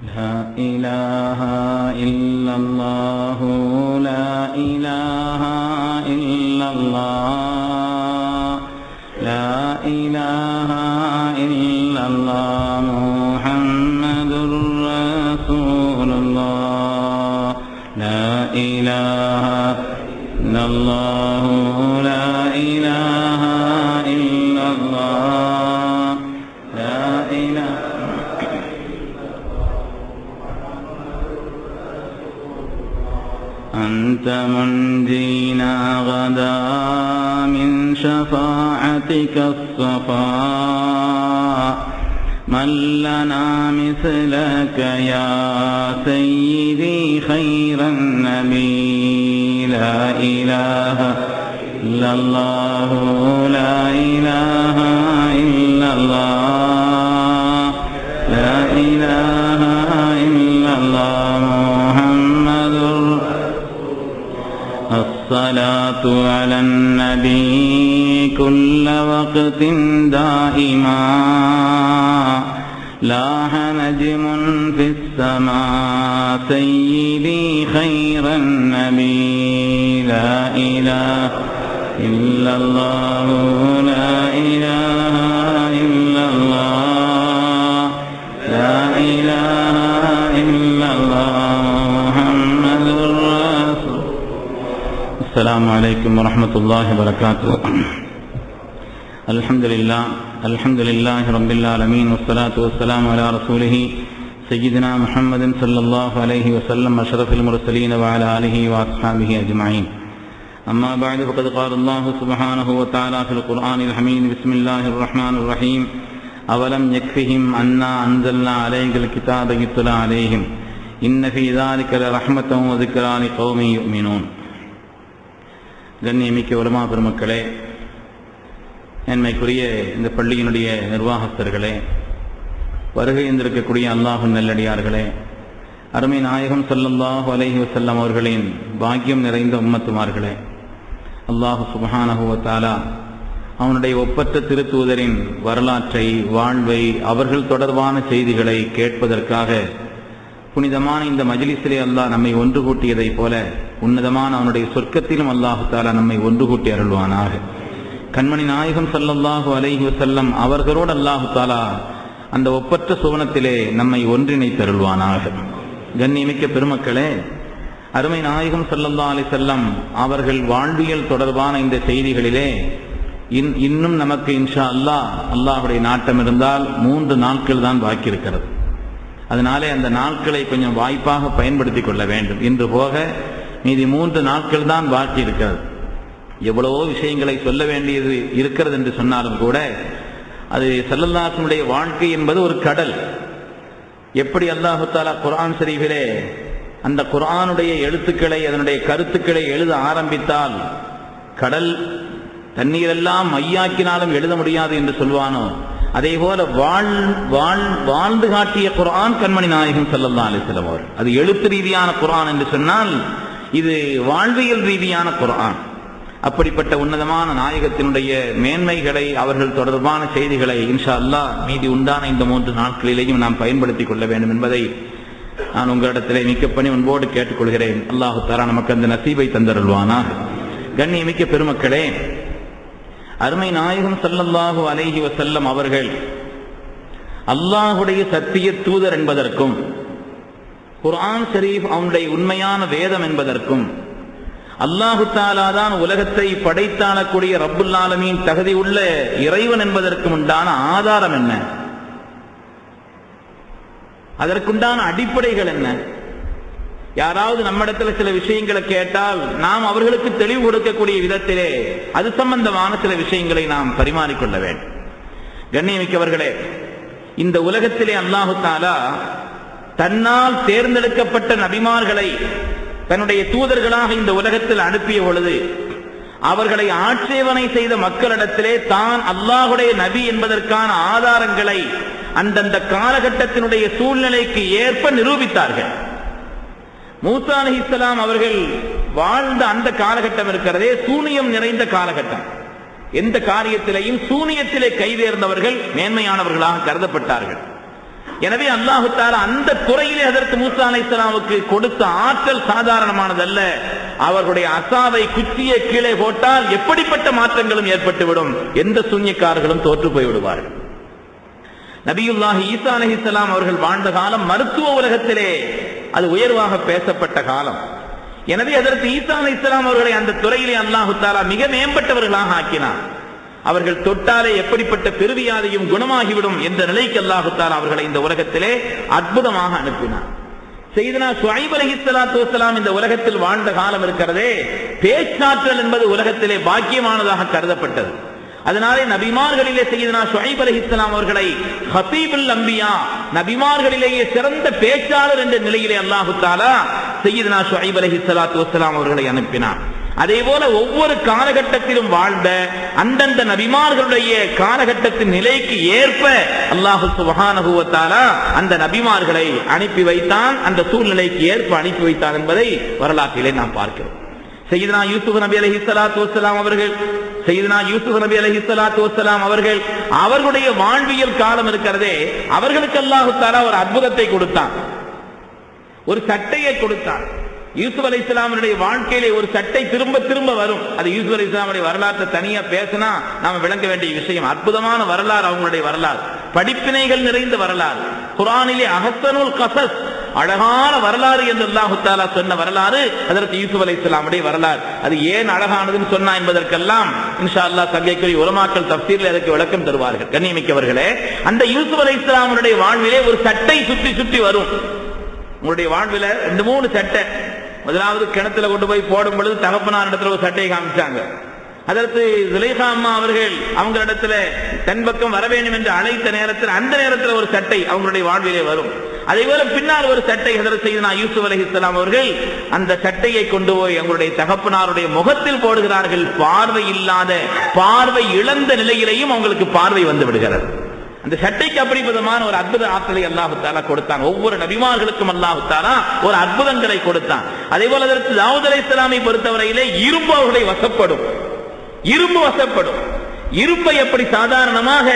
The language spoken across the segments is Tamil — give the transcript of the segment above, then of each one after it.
لا إله إلا الله لا إله إلا الله لا إله إلا الله محمد رسول الله لا إله إلا الله لا إله إلا الله لا إله أنت منجينا غدا من شفاعتك الصفاء من لنا مثلك يا سيدي خير النبي لا إله إلا الله لا إله إلا الله لا إله إلا الله محمد الصلاة على النبي كل وقت دائما لاح نجم في السماء سيدي خير النبي لا إله إلا الله لا إله إلا الله لا إله إلا الله محمد رسول. السلام عليكم ورحمة الله وبركاته. الحمد لله رب العالمين والصلاة والسلام على رسوله سيدنا محمد صلى الله عليه وسلم أشرف المرسلين وعلى آله وأصحابه أجمعين. أما بعد فقد قال الله سبحانه وتعالى في القرآن الحميد بسم الله الرحمن الرحيم أولم يكفهم أنا أنزلنا عليك الكتاب يتلى عليهم إن في ذلك لرحمة وذكرى لقوم يؤمنون. கண்ணியமிக்க உலமா பெருமக்களே, நன்மைக்குரிய இந்த பள்ளியினுடைய நிர்வாகஸ்தர்களே, வருகை இருந்திருக்கக்கூடிய அல்லாஹ்வின் நல்லடியார்களே, அருமை நாயகம் ஸல்லல்லாஹு அலைஹி வஸல்லம் அவர்களின் பாக்கியம் நிறைந்த உம்மத்துமார்களே, அல்லாஹ் சுப்ஹானஹு வ தஆலா அவனுடைய ஒப்பற்ற திருத்தூதரின் வரலாற்றை, வாழ்வை, அவர்கள் தொடர்பான செய்திகளை கேட்பதற்காக புனிதமான இந்த மஜ்லிஸிலே அல்லாஹ் நம்மை ஒன்று கூட்டியதைப் போல உன்னதமான அவனுடைய சொர்க்கத்திலும் அல்லாஹு தஆலா நம்மை ஒன்று கூட்டி அருள்வானாக. கண்மணி நாயகம் ஸல்லல்லாஹு அலைஹி வஸல்லம் அவர்களோடு அல்லாஹு தஆலா அந்த ஒப்பற்ற சுவனத்திலே நம்மை ஒன்றிணைத்தருள்வானாக. கண்ணியமிக்க பெருமக்களே, அருமை நாயகம் ஸல்லல்லாஹு அலைஹி வஸல்லம் அவர்கள் வாழ்வியல் தொடர்பான இந்த செய்திகளிலே இன்னும் நமக்கு இன்ஷா அல்லாஹ்வுடைய நாட்டம் இருந்தால் 3 நாட்கள் தான் பாக்கி இருக்கிறது. அதனாலே அந்த நாட்களை கொஞ்சம் வாய்ப்பாக பயன்படுத்திக் கொள்ள வேண்டும். இன்று போக மீதி 3 நாட்கள் தான் பாக்கி இருக்கிறது. எவ்வளவோ விஷயங்களை சொல்ல வேண்டியது இருக்கிறது என்று சொன்னாலும் கூட அது ஸல்லல்லாஹு அலைஹி வஸல்லம் வாழ்க்கை என்பது ஒரு கடல். எப்படி அல்லாஹ் தஆலா குர்ஆன் ஷரீஃபிலே அந்த குர்ஆனுடைய எழுத்துக்களை, அதனுடைய கருத்துக்களை எழுத ஆரம்பித்தால் கடல் தண்ணீரெல்லாம் மையாக்கினாலும் எழுத முடியாது என்று சொல்வானோ, அதே போல வாழ்ந்து காட்டிய குர்ஆன் கண்மணி நாயகம் ஸல்லல்லாஹு அலைஹி வஸல்லம் அவர்கள். அது எழுத்து ரீதியான குர்ஆன் என்று சொன்னால் இது வாழ்வியல் ரீதியான குர்ஆன். அப்படிப்பட்ட உன்னதமான நாயகத்தினுடைய மேன்மைகளை, அவர்கள் தொடர்பான செய்திகளை இன்ஷா அல்லாஹ் மீதி உண்டான இந்த 3 நாட்களிலேயும் நாம் பயன்படுத்திக் கொள்ள வேண்டும் என்பதை நான் உங்களிடத்திலே மிக்க பணி முன்போடு கேட்டுக்கொள்கிறேன். அல்லாஹு தஆலா நமக்கு அந்த நசீபை தந்தருள்வானாக. கண்ணியமிக்க பெருமக்களே, அருமை நாயகம் ஸல்லல்லாஹு அலைஹி வஸல்லம் அவர்கள் அல்லாஹ்வுடைய சத்திய தூதர் என்பதற்கும், குர்ஆன் ஷரீஃப் அவனுடைய உண்மையான வேதம் என்பதற்கும், அல்லாஹு தஆலா தான் உலகத்தை படைத்தாளக்கூடிய ரப்புல் ஆலமீன் தகுதி உள்ள இறைவன் என்பதற்கும் உண்டான ஆதாரம் என்ன? அதற்குண்டான அடிப்படைகள் என்ன? யாராவது நம்மிடத்தில் சில விஷயங்களை கேட்டால் நாம் அவர்களுக்கு தெளிவு கொடுக்கக்கூடிய விதத்திலே அது சம்பந்தமான சில விஷயங்களை நாம் பரிமாறிக்கொள்ள வேண்டும். கண்ணியமிக்கவர்களே, இந்த உலகத்திலே அல்லாஹு தஆலா தன்னால் தேர்ந்தெடுக்கப்பட்ட நபிமார்களை தன்னுடைய தூதர்களாக இந்த உலகத்தில் அனுப்பிய பொழுது அவர்களை ஆட்சேபனை செய்த மக்களிடத்திலே தான் அல்லாஹுடைய நபி என்பதற்கான ஆதாரங்களை அந்தந்த காலகட்டத்தினுடைய சூழ்நிலைக்கு ஏற்ப நிரூபித்தார்கள். மூசா அலைஹிஸ்ஸலாம் அவர்கள் வாழ்ந்த அந்த காலகட்டம் இருக்கிறதே சூனியம் நிறைந்த காலகட்டம். எந்த காரியத்திலேயும் சூனியத்திலே கைதேர்ந்தவர்கள் மேன்மையானவர்களாக கருதப்பட்டார்கள். எனவே அல்லாஹு தஆலா அந்த துறையிலே ஹஜ்ரத் மூஸா அலைஹிஸ்ஸலாமுக்கு கொடுத்த ஆற்றல் சாதாரணமானதல்ல. அவர்களுடைய அசாவை குச்சியை கீழே போட்டால் எப்படிப்பட்ட மாற்றங்களும் ஏற்பட்டுவிடும். எந்த சூன்யக்காரர்களும் தோற்று போய்விடுவார்கள். நபியுல்லாஹி ஈசா அலைஹிஸ்ஸலாம் அவர்கள் வாழ்ந்த காலம் மருத்துவ உலகத்திலே அது உயர்வாக பேசப்பட்ட காலம். எனவே ஹஜ்ரத் ஈசா அலைஹிஸ்ஸலாம் அவர்களை அந்த துறையிலே அல்லாஹு தஆலா மிக மேம்பட்டவர்களாக ஆக்கினார். அவர்கள் தொட்டாலே எப்படிப்பட்ட பெருவியாதையும் குணமாகிவிடும் என்ற நிலைக்கு அல்லாஹு தஆலா அவர்களை இந்த உலகத்திலே அற்புதமாக அனுப்பினார். சையதுனா ஷுஐப் அலைஹிஸ்ஸலாத்து வஸ்ஸலாம் இந்த உலகத்தில் வாழ்ந்த காலம் இருக்கிறதே, பேச்சாற்றல் என்பது உலகத்திலே பாக்கியமானதாக கருதப்பட்டது. அதனாலே நபிமார்களிலே சையதுனா ஷுஐப் அலைஹிஸ்ஸலாம் அவர்களை ஹதீபுல் அம்பியா, நபிமார்களிலேயே சிறந்த பேச்சாளர் என்ற நிலையிலே அல்லாஹு தஆலா சையதுனா ஷுஐப் அலைஹிஸ்ஸலாத்து வஸ்ஸலாம் அவர்களை அனுப்பினார். அதே போல ஒவ்வொரு காலகட்டத்திலும் வாழ்ந்த அந்தந்த நபிமார்களுடைய காலகட்டத்தின் நிலைக்கு ஏற்ப அல்லாஹு சுப்ஹானஹு வ தஆலா அந்த நபிமார்களை அனுப்பி வைத்தான், அந்த சூழ்நிலைக்கு ஏற்ப அனுப்பி வைத்தான் என்பதை வரலாற்றிலே நாம் பார்க்கிறோம். சையதுனா யூசுப் நபி அலைஹிஸ்ஸலாத்து வஸ்ஸலாம் அவர்கள் அவர்களுடைய வாழ்வியல் காலம் இருக்கிறதே, அவர்களுக்கு அல்லாஹு தஆலா ஒரு அற்புதத்தை கொடுத்தான், ஒரு சட்டையை கொடுத்தான். யூசுப் அலைஹிஸ்ஸலாமுடைய வாழ்க்கையிலே ஒரு சட்டை திரும்ப திரும்ப வரும். அது யூசுப் அலைஹிஸ்ஸலாமுடைய வரலாற்றை தனியா பேசினா நாம விளங்க வேண்டிய விஷயம். அற்புதமான வரலாறு அவங்களுடைய வரலாறு, படிப்பினைகள் நிறைந்த வரலாறு. குர்ஆனிலே அஹ்ஸனுல் கஸஸ், அழகான வரலாறு என்று அல்லாஹ் தஆலா சொன்ன வரலாறு ஹஜ்ரத் யூசுப் அலைஹிஸ்ஸலாமுடைய வரலாறு. அது ஏன் அழகானதுன்னு சொன்னா என்பதற்கெல்லாம் இன்ஷா அல்லாஹ் சங்கைக்குரிய உலமாக்கள் தஃப்சீரில் அதற்கு விளக்கம் தருவார்கள். கண்ணியமிக்கவர்களே, அந்த யூசுப் அலைஹிஸ்ஸலாமுடைய வாழ்விலே ஒரு சட்டை சுற்றி சுற்றி வரும். உங்களுடைய வாழ்வில 2-3 சட்டை. முதலாவது கிணத்துல கொண்டு போய் போடும் பொழுது தகப்பனார் இடத்துல ஒரு சட்டையை காமிச்சாங்க. அதற்கு சுலைஹா அம்மா அவர்கள் அவங்களிடத்துல தன் பக்கம் வர வேண்டும் என்று அழைத்த நேரத்தில் அந்த நேரத்தில் ஒரு சட்டை அவங்களுடைய வாழ்விலே வரும். அதே போல பின்னால் ஒரு சட்டை ஹஜ்ரத் சையதுனா யூசுப் அலைஹிஸ்ஸலாம் அவர்கள் அந்த சட்டையை கொண்டு போய் அவங்களுடைய தகப்பனாருடைய முகத்தில் போடுகிறார்கள். பார்வை இல்லாத, பார்வை இழந்த நிலையிலேயும் அவங்களுக்கு பார்வை வந்து விடுகிறது. அந்த சட்டைக்கு அப்படி விதமான ஒரு அற்புத ஆற்றலை அல்லாஹ் தஆலா கொடுத்தான். ஒவ்வொரு நபிமார்களுக்கும் அல்லாஹ் தஆலா ஒரு அற்புதங்களை கொடுத்தான். அதே போல அதற்கு தாவூத் அலைஹிஸ்ஸலாமை பொறுத்தவரையிலே இரும்பு அவர்களை வசப்படும், இரும்பு வசப்படும். இரும்பை எப்படி சாதாரணமாக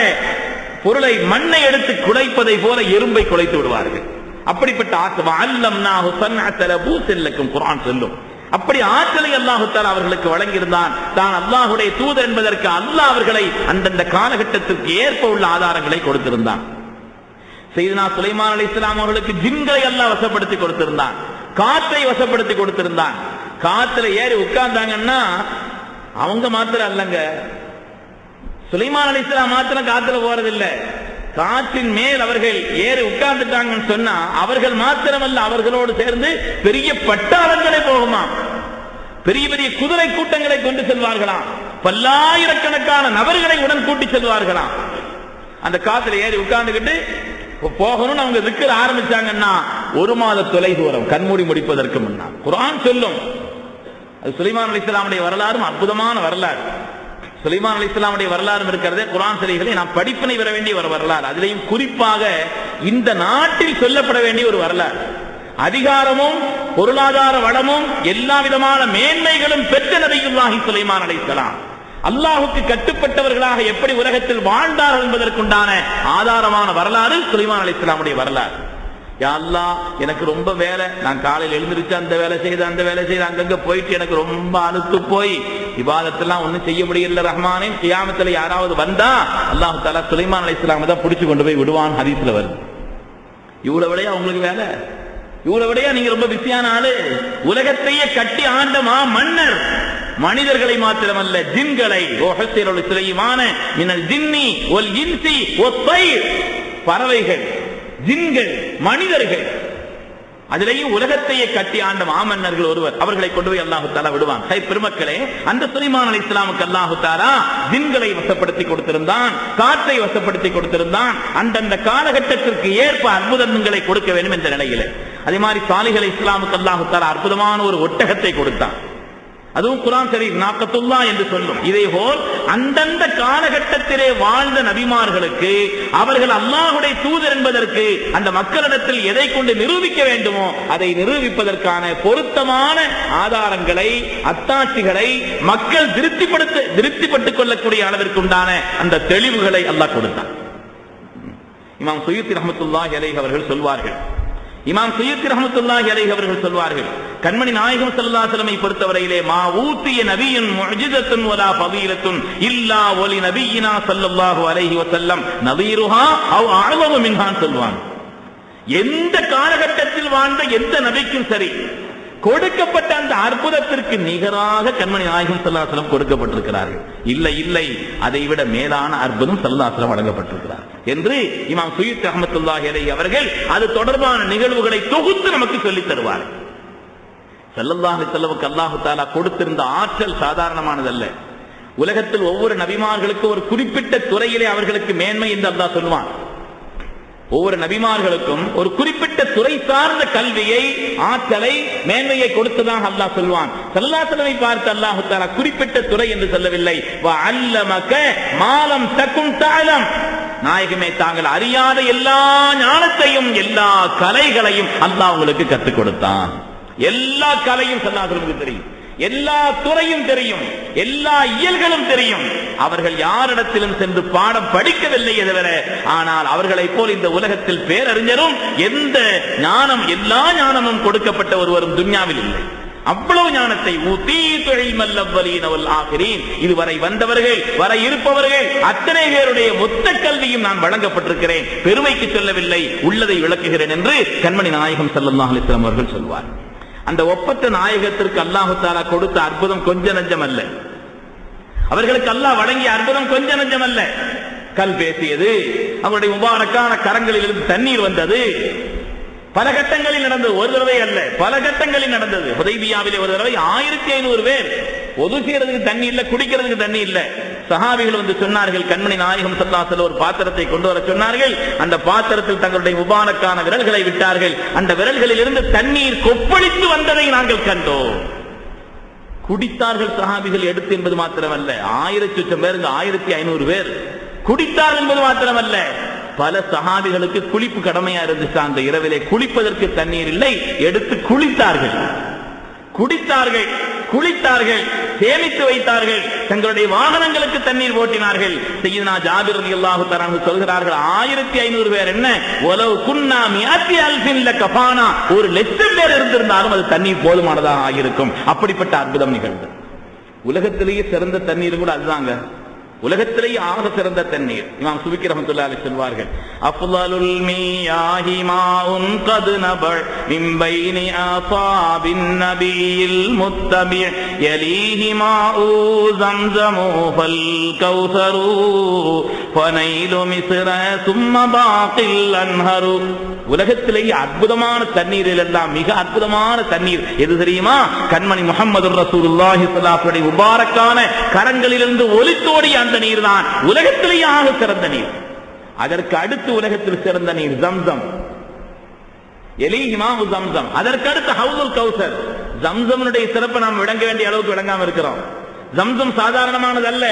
பொருளை மண்ணை எடுத்து குலைப்பதை போல இரும்பை குலைத்து விடுவார்கள். அப்படிப்பட்ட அல்லம்னாஹு ஸன்அத லபூஸின் லக்கும் குர்ஆன் சொல்லும். அப்படி ஆற்றலை அல்லாஹ் தஆலா அவர்களுக்கு வழங்கியிருந்தான். தான் அல்லாஹ்வுடைய தூதர் என்பதற்கு அல்லாஹ் அவர்களை அந்தந்த காலகட்டத்திற்கு ஏற்ப உள்ள ஆதாரங்களை கொடுத்திருந்தான். சையதுனா சுலைமான் அலைஹிஸ்ஸலாம் அவர்களுக்கு ஜின்களை அல்லாஹ் வசப்படுத்தி கொடுத்திருந்தான், காற்றை வசப்படுத்தி கொடுத்திருந்தான். காத்துல ஏறி உட்கார்ந்தாங்கன்னா அவங்க மாத்திரம் அல்லங்க, சுலைமான் அலைஹிஸ்ஸலாம் மாத்திரம் காத்துல போறதில்லை, காற்றின் மேல் அவர்கள் ஏறி உட்கார்ந்துட்டாங்கன்னு சொன்னா அவர்கள் மாத்திரமல்ல, அவர்களோடு சேர்ந்து பெரிய பட்டாளங்களே போகுமா, பெரிய பெரிய குதிரை கூட்டங்களை கொண்டு செல்வார்களாம், பல்லாயிரக்கணக்கான நபர்களை உடன் கூட்டி செல்வார்களாம். அந்த காத்துல ஏறி உட்கார்ந்துகிட்டு போகணும்னு அவங்க திக்ர் ஆரம்பிச்சாங்கன்னா 1 மாத தொலை தூரம் கண்மூடி முடிப்பதற்கு முன்னால் குர்ஆன் சொல்லும். அது சுலைமான் அலைஹிஸ்ஸலாமுடைய வரலாறும் அற்புதமான வரலாறு. சுலைமான் அலைஹிஸ்ஸலாமுடைய வரலாறு இருக்கிறதே குர்ஆன் ஷரீஃபிலே நாம் படிப்பினை பெற வேண்டிய ஒரு வரலாறு. அதிலேயும் குறிப்பாக இந்த நாட்டில் சொல்லப்பட வேண்டிய ஒரு வரலாறு. அதிகாரமும் பொருளாதார வளமும் எல்லா விதமான மேன்மைகளும் பெற்ற நபியுல்லாஹி சுலைமான் அலைஹிஸ்ஸலாம் அல்லாஹ்வுக்கு கட்டுப்பட்டவர்களாக எப்படி உலகத்தில் வாழ்ந்தார்கள் என்பதற்குண்டான ஆதாரமான வரலாறு சுலைமான் அலைஹிஸ்ஸலாமுடைய வரலாறு. யா அல்லாஹ், எனக்கு ரொம்ப வேலை, நான் காலையில் எழுந்திருச்சு அந்த வேலை செய்து அங்கங்க போயிட்டு எனக்கு ரொம்ப அலுத்து போய் இபாதத்தெல்லாம் ஒன்னும் செய்ய முடியல ரஹ்மானே, கியாமத்துல யாராவது வந்தா அல்லாஹ் தஆலா சுலைமான் அலைஹிஸ்ஸலாம் தான் பிடிச்சு கொண்டு போய் விடுவான், ஹதீஸ்ல வருது. இவ்வளவு விடையா உங்களுக்கு வேலை, இவ்வளவு விடையா நீங்க ரொம்ப பிஸியான ஆளு. உலகத்தையே கட்டி ஆண்ட மன்னர், மனிதர்களை மாத்திரமல்ல ஜின்களை, சுலைமான மினல் ஜின்னி வல் இன்சி வத்-தைர், பறவைகள், ஜின்கள், மனிதர்கள், அதிலேயும் உலகத்தையே கட்டி ஆண்ட மாமன்னர்கள் ஒருவர், அவர்களை கொண்டு போய் அல்லாஹ் தஆலா விடுவான். பெருமக்களே, அந்த சுலைமான் அலைஹிஸ்ஸலாமுக்கு அல்லாஹ் தஆலா ஜின்களை வசப்படுத்தி கொடுத்திருந்தான், காற்றை வசப்படுத்தி கொடுத்திருந்தான். அந்தந்த காலகட்டத்திற்கு ஏற்ப அற்புதங்களை கொடுக்க வேண்டும் என்ற நிலையிலே அதே மாதிரி சாலிஹ் அலைஹிஸ்ஸலாமுக்கு அல்லாஹ் தஆலா அற்புதமான ஒரு ஒட்டகத்தை கொடுத்தான். அதுவும் குர்ஆன் ஷரீஃப் நாக்கத்துல்லா என்று சொல்லும். இதேபோல் அந்தந்த காலகட்டத்திலே வாழ்ந்த நபிமார்களுக்கு அவர்கள் அல்லாஹ்வுடைய தூதர் என்பதற்கு அந்த மக்களிடத்தில் எதை கொண்டு நிரூபிக்க வேண்டுமோ அதை நிரூபிப்பதற்கான பொருத்தமான ஆதாரங்களை, அத்தாட்சிகளை மக்கள் திருப்திப்பட்டுக் கொள்ளக்கூடிய அளவிற்கு உண்டான அந்த தெளிவுகளை அல்லாஹ் கொடுத்தான். இமாம் சுயூத்தி ரஹ்மத்துல்லாஹி அலைஹி அவர்கள் சொல்வார்கள், இமாம் சுயூத்தி ரஹ்மத்துல்லாஹி அலைஹி அவர்கள் சொல்வார்கள், கண்மணி நாயகம் ஸல்லல்லாஹு அலைஹி வஸல்லம் பொறுத்தவரையிலே மா ஊத்திய நபியின் முஅஜிஸத்துன் வலா ஃபதீலத்துன் இல்லா வலி நபியினா ஸல்லல்லாஹு அலைஹி வஸல்லம் நதீருஹா அவ் அஅலமு மின்ஹான் சொல்வாங்க. எந்த காலகட்டத்தில் வாழ்ந்த எந்த நபிக்கும் சரி கொடுக்கப்பட்ட அந்த அற்புதத்திற்கு நிகராக கண்மணி நாயகம் ஸல்லல்லாஹு அலைஹி வஸல்லம் கொடுக்கப்பட்டிருக்கிறார்கள். இல்லை இல்லை, அதைவிட மேலான அற்புதம் ஸல்லல்லாஹு அலைஹி வஸல்லம் வழங்கப்பட்டிருக்கிறார் என்று இமாம் சுயூத்தி ரஹ்மத்துல்லாஹி அலைஹி அவர்கள் அது தொடர்பான நிகழ்வுகளை தொகுத்து நமக்கு சொல்லித் தருவார்கள். ஸல்லல்லாஹு அலைஹி வஸல்லம் அல்லாஹ் தஆலா கொடுத்திருந்த ஆற்றல் சாதாரணமானதல்ல. உலகத்தில் ஒவ்வொரு நபிமார்களுக்கும் ஒரு குறிப்பிட்ட துறையிலே அவர்களுக்கு மேன்மை என்று அல்லாஹ் சொல்வான். ஒவ்வொரு நபிமார்களுக்கும் ஒரு குறிப்பிட்ட துறை சார்ந்த கல்வியை, ஆற்றலை, மேன்மையை கொடுத்ததாக அல்லாஹ் சொல்வான். ஸல்லல்லாஹு அலைஹி வஸல்லம் பார்த்து அல்லாஹ் தஆலா குறிப்பிட்ட துறை என்று சொல்லவில்லை. வஅல்லமக மாலம் தகுன் தஅலம், நாயகமே தாங்கள் அறியாத எல்லா ஞானத்தையும் எல்லா கலைகளையும் அல்லாஹ் உங்களுக்கு கற்றுக் கொடுத்தான். எல்லா கலையும் ஸல்லல்லாஹு அலைஹி வஸல்லம் தெரியும், எல்லா துறையும் தெரியும், எல்லா இயல்களும் தெரியும். அவர்கள் யாரிடத்திலும் சென்று பாடம் படிக்கவில்லையே தவிர, ஆனால் அவர்களைப் போல் இந்த உலகத்தில் பேரறிஞரும் எந்த ஞானம், எல்லா ஞானமும் கொடுக்கப்பட்ட ஒருவரும் துன்யாவில் இல்லை. அவ்வளவு ஞானத்தை இதுவரை வந்தவர்கள், வர இருப்பவர்கள் அத்தனை பேருடைய மொத்த கல்வியும் நான் வழங்கப்பட்டிருக்கிறேன், பெருமைக்கு சொல்லவில்லை, உள்ளதை விளக்குகிறேன் என்று கண்மணி நாயகம் ஸல்லல்லாஹு அலைஹி வஸல்லம் அவர்கள் சொல்வார். அந்த ஒப்பற்ற நாயகத்திற்கு அல்லாஹ் தஆலா கொடுத்த அற்புதம் கொஞ்ச நஞ்சம் அல்ல. அவர்களுக்கு அல்லாஹ் வழங்கிய அற்புதம் கொஞ்ச நஞ்சம் அல்ல. கல் பேசியது, அவருடைய முபாரக்கான கரங்களில் இருந்து தண்ணீர் வந்தது, பல கட்டங்களில் நடந்தது. ஒரு தடவை அல்ல, பல கட்டங்களில் நடந்தது. ஹுதைபியாவிலே ஒரு தடவை 1500 பேர் ஒது செய்யறதுக்கு தண்ணி இல்ல, குடிக்கிறதுக்கு தண்ணி இல்ல. சஹாபிகள் வந்து சொன்னார்கள், கண்மணி நாயகம் ஸல்லல்லாஹு அலைஹி வஸல்லம் ஒரு பாத்திரத்தை கொண்டு வர சொன்னார்கள். அந்த பாத்திரத்தில் தங்களுடைய முபாரக்கான விரல்களை விட்டார்கள். அந்த விரல்களில் இருந்து தண்ணீர் கொப்பளித்து வந்ததை நாங்கள் கண்டோம். குடித்தார்கள் சஹாபிகள் எடுத்து என்பது மாத்திரமல்ல, 1000 பேருக்கு 1500 பேர் குடித்தார் என்பது மாத்திரமல்ல, பல சஹாபிகளுக்கு குளிப்பு கடமையா இருந்துச்சு. அந்த இரவிலே குளிப்பதற்கு தண்ணீர் இல்லை, எடுத்து குளித்தார்கள், குடித்தார்கள், குளித்தார்கள், சேமித்து வைத்தார்கள், தங்களுடைய வாகனங்களுக்கு தண்ணீர் ஓட்டினார்கள். சையதுனா ஜாபிர் ரலியல்லாஹு தஆலா அன்ஹு சொல்கிறார்கள், 1500 பேர் என்ன, வலவ் குன்னா மிஅத்தி அல்ஃபின் லகஃபானா, 1,00,000 பேர் இருந்திருந்தாலும் அது தண்ணீர் போதுமானதாக ஆகியிருக்கும். அப்படிப்பட்ட அற்புதம் நிகழ்ந்தது. உலகத்திலேயே சிறந்த தண்ணீர் கூட அதுதாங்க, உலகத்திலேயே ஆக சிறந்த தண்ணீர். இமாம் சுபக்கி ரஹ்மத்துல்லாஹி அலைஹி சொல்வார்கள், அஃலலுல் மியாஹி மாஉன் கத் நபர் மின் பைனி ஆஸாபின் நபியில் முத்தபி யலீஹி மாஉ ஸம்ஸமு ஃபல் கௌஸரு ஃபனைலு மிஸ்ர ثم பாகில் அன்ஹரு. உலகத்திலேயே அற்புதமான தண்ணீரில் எல்லாம் மிக அற்புதமான தண்ணீர் எது தெரியுமா? கண்மணி முஹம்மது ரசூலுல்லாஹி ஸல்லல்லாஹு அலைஹி வஸல்லம் முபாரக்கான கரங்களிலிருந்து ஒலித்தோடிய அந்த நீர் தான் உலகத்திலேயே ஆக சிறந்த நீர். அதற்கு அடுத்து உலகத்தில் சிறந்த நீர் ஜம்சம், எலீஹிமா ஜம்சம். அதற்கு அடுத்து ஹவுதுல் கௌசர். ஜம்சம்னுடைய சிறப்பை நாம் விளங்க வேண்டிய அளவுக்கு விளங்காம இருக்கிறோம். ஜம்சம் சாதாரணமானது அல்ல.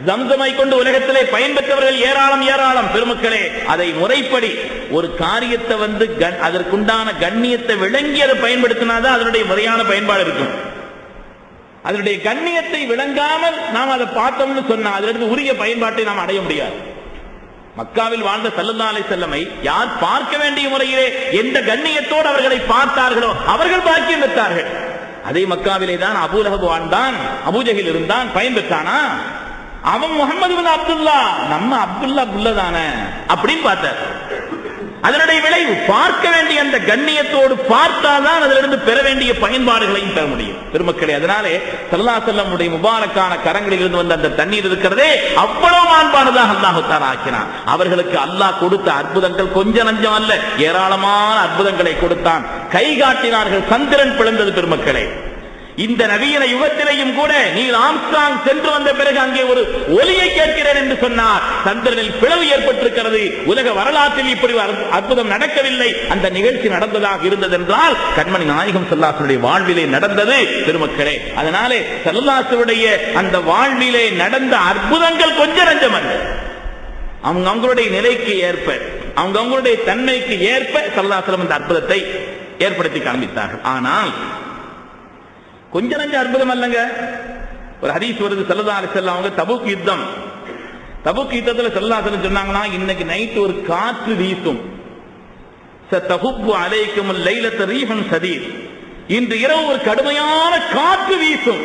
ஜம்சமை கொண்டு உலகத்திலே பயன்பெற்றவர்கள் ஏராளம் ஏராளம். பெருமக்களே, அதை முறைப்படி ஒரு காரியத்தை வந்து அதற்குண்டான கண்ணியத்தை விளங்கி அதை பயன்படுத்தினாதான் அதனுடைய முறையான பயன்பாடு இருக்கும். அதனுடைய கண்ணியத்தை விளங்காமல் நாம் அதை பார்த்தோம்னு சொன்னா அதிலிருந்து உரிய பயன்பாட்டை நாம் அடைய முடியாது. மக்காவில் வாழ்ந்த ஸல்லல்லாஹு அலைஹி வஸல்லம் யார் பார்க்க வேண்டிய முறையிலே எந்த கண்ணியத்தோடு அவர்களை பார்த்தார்களோ அவர்கள் பாக்கியம் பெற்றார்கள். அதே மக்காவிலே தான் அபூ லஹப் வாழ்ந்தான், அபூஜஹில் இருந்தான், பயன் பெற்றானா? அவன் முஹம்மது பின் அப்துல்லா, நம்ம அப்துல்லா புல்லதானே அப்படின்னு பார்த்தார். அதனுடைய விளைவு பார்க்க வேண்டிய அந்த கண்ணியத்தோடு பார்த்தாதான் அதிலிருந்து பெற வேண்டிய பயன்பாடுகளையும் பெற முடியும். பெருமக்களே, அதனாலே ஸல்லல்லாஹு அலைஹி வஸல்லம் உடைய முபாரக்கான கரங்களில் இருந்து வந்த அந்த தண்ணீர் இருக்கிறதே அவ்வளவு மாண்பானதாக அல்லாஹ் தஆலா ஆக்கினான். அவர்களுக்கு அல்லாஹ் கொடுத்த அற்புதங்கள் கொஞ்ச நஞ்சம் அல்ல, ஏராளமான அற்புதங்களை கொடுத்தான். கை காட்டினார்கள், சந்திரன் பிளந்தது. பெருமக்களே, இந்த நவீன யுகத்திலேயும் கூட நீல் ஆம்ஸ்ட்ராங் சென்று வந்த பிறகு அங்கே ஒரு ஒலியை கேட்கிறேன் என்று சொன்னார். சந்திரனில் பிளவு ஏற்பட்டிருக்கிறது. உலக வரலாற்றில் இப்படி அற்புதம் நடக்கவில்லை. அந்த நிகழ்ச்சி நடந்ததாக இருந்தது என்றால் கண்மணி நாயகம் ஸல்லல்லாஹு அலைஹி வஸல்லம் வாழ்விலே நடந்தது. பெருமக்களே, அதனாலே ஸல்லல்லாஹு அலைஹி வஸல்லம் அந்த வாழ்விலே நடந்த அற்புதங்கள் கொஞ்ச நஞ்சம் அல்ல. அவங்களுடைய நிலைக்கு ஏற்ப, அவங்களுடைய தன்மைக்கு ஏற்ப ஸல்லல்லாஹு அலைஹி வஸல்லம் அந்த அற்புதத்தை ஏற்படுத்தி காண்பித்தார்கள். ஆனால் கொஞ்ச நஞ்ச அற்புதம் அல்லங்க. ஒரு ஹதீஸ் வருது, ஸல்லல்லாஹு அலைஹி வஸல்லம் அவங்க தபூக் யுத்தம், தபுக் யுத்தத்துல ஸல்லல்லாஹு அலைஹி சொன்னாங்களா, இன்னைக்கு நைட் ஒரு காற்று வீசும், சதஹுப்பு அலைக்குமுல் லைலத ரீஹுன் ஷதீத், இன்று இரவு ஒரு கடுமையான காற்று வீசும்.